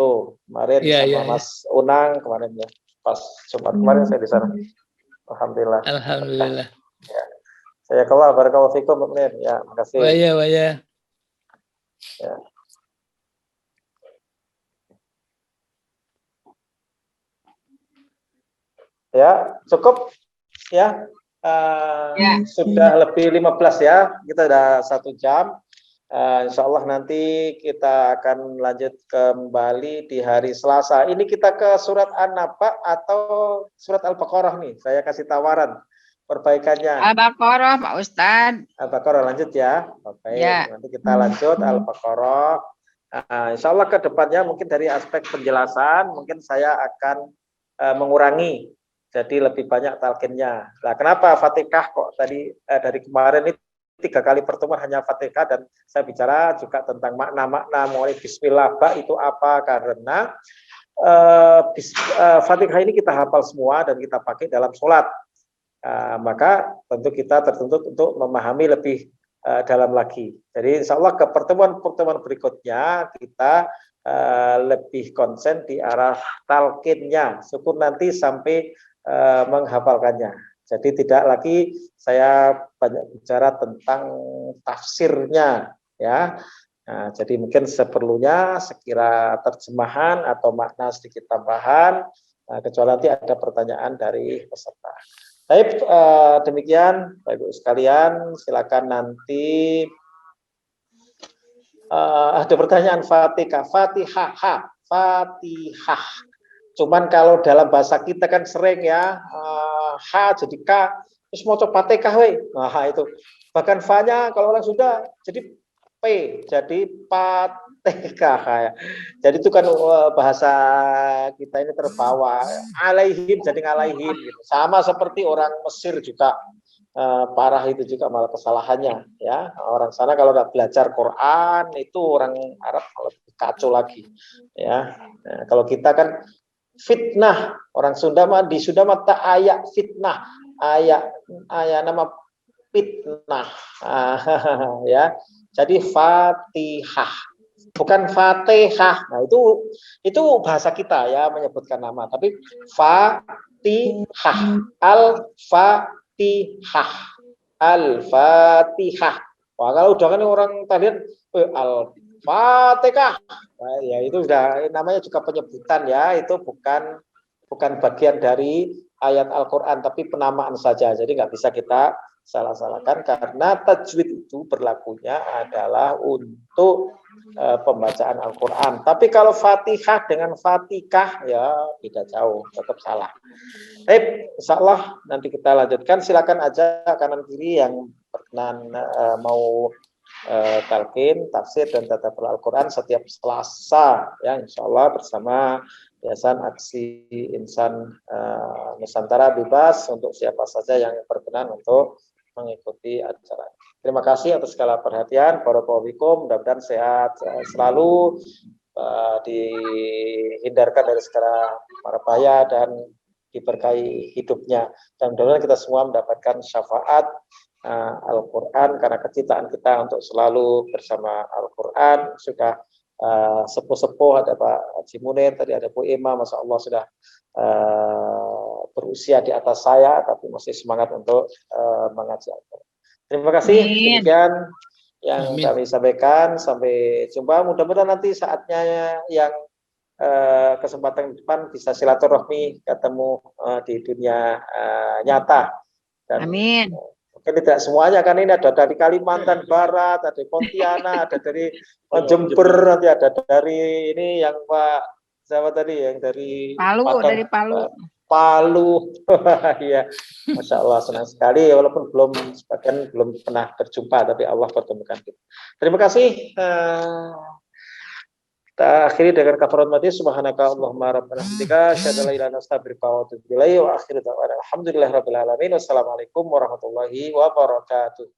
kemarin Iya, sama iya, Mas Unang kemarin ya, pas Jumat kemarin saya di sana. Alhamdulillah. Alhamdulillah. Ya. Saya keluar barakallahu fikum Mbak Munir. Ya, makasih. Waya. Ya. Ya, cukup ya. Sudah lebih 15 ya. Kita udah 1 jam. Insya Allah nanti kita akan lanjut kembali di hari Selasa. Ini kita ke surat An-Naba atau surat Al-Baqarah nih? Saya kasih tawaran perbaikannya. Al-Baqarah Pak Ustadz. Al-Baqarah lanjut ya. Oke, Ya. nanti kita lanjut Al-Baqarah. Insya Allah ke depannya mungkin dari aspek penjelasan mungkin saya akan mengurangi. Jadi lebih banyak talqinnya. Nah, kenapa Fatihah kok tadi dari kemarin itu 3 kali pertemuan hanya Fatihah dan saya bicara juga tentang makna-makna mulai Bismillah itu apa karena Fatihah ini kita hafal semua dan kita pakai dalam sholat. Maka tentu kita tertuntut untuk memahami lebih dalam lagi. Jadi insya Allah ke pertemuan-pertemuan berikutnya kita lebih konsen di arah talqinnya, syukur nanti sampai menghafalkannya. Jadi tidak lagi saya banyak bicara tentang tafsirnya ya. Nah, jadi mungkin seperlunya sekira terjemahan atau makna sedikit tambahan, kecuali nanti ada pertanyaan dari peserta. Baik, demikian Bapak Ibu sekalian, silakan nanti ada pertanyaan Fatihah. Cuman kalau dalam bahasa kita kan sering ya H jadi K, terus mau coba Fatihah we. Nah, itu. Bahkan fa-nya kalau orang Sunda jadi P, jadi Fatihah ya. Jadi itu kan bahasa kita ini terbawa. Alaihim jadi ngalaihim gitu. Sama seperti orang Mesir juga parah itu juga malah kesalahannya ya. Orang sana kalau nggak belajar Quran itu orang Arab lebih kacau lagi ya. Nah, kalau kita kan fitnah, orang Sunda mah di Sunda mah tak ayak fitnah, ayak nama fitnah ya. Jadi Fatihah bukan Fatihah. Nah, itu bahasa kita ya menyebutkan nama, tapi Fatihah, Al-Fatihah. Al-Fatihah. Wah, kalau udah kan orang tadi Al-Fatihah. Nah, ya itu sudah namanya juga penyebutan ya, itu bukan bagian dari ayat Al-Qur'an tapi penamaan saja. Jadi nggak bisa kita salah-salahkan karena tajwid itu berlakunya adalah untuk pembacaan Al-Qur'an. Tapi kalau Fatihah dengan Fatihah ya tidak jauh, tetap salah. Baik, insyaallah nanti kita lanjutkan. Silakan aja kanan kiri yang berkenan mau talqin, tafsir dan tadabbur Al-Qur'an setiap Selasa ya insyaallah bersama Yayasan Aksi Insan Nusantara Bebas untuk siapa saja yang berkenan untuk mengikuti acara. Terima kasih atas segala perhatian. Barakallahu fikum, mudah-mudahan sehat selalu, dihindarkan dari segala mara bahaya dan diberkahi hidupnya. Dan mudah-mudahan kita semua mendapatkan syafaat Al-Quran, karena kecintaan kita untuk selalu bersama Al-Quran. Sudah sepuh-sepuh, ada Pak Haji Munir, tadi ada Bu Ima, Masya Allah sudah berusia di atas saya, tapi masih semangat untuk mengaji Al-Quran. Terima kasih. Demikian yang kami sampaikan. Sampai jumpa. Mudah-mudahan nanti saatnya yang kesempatan depan bisa silaturahmi, ketemu di dunia nyata. Dan, amin. Mungkin tidak semuanya, kan ini ada dari Kalimantan Barat, ada dari Pontianak, ada dari Jember, nanti ada dari ini yang Pak siapa tadi, yang dari Palu, dari Palu. Palu, ya, Masya Allah, senang sekali, walaupun sebagian belum pernah berjumpa, tapi Allah pertemukan kita. Terima kasih. Kita akhiri dengan kafarat majlis. Subhanaka Allahumma rabbana hamdika asyhadu an la ilaha illa anta astaghfiruka wa atubu ilaik. Wa akhiru da'wana alhamdulillahirabbil alamin. Wassalamualaikum warahmatullahi wabarakatuh.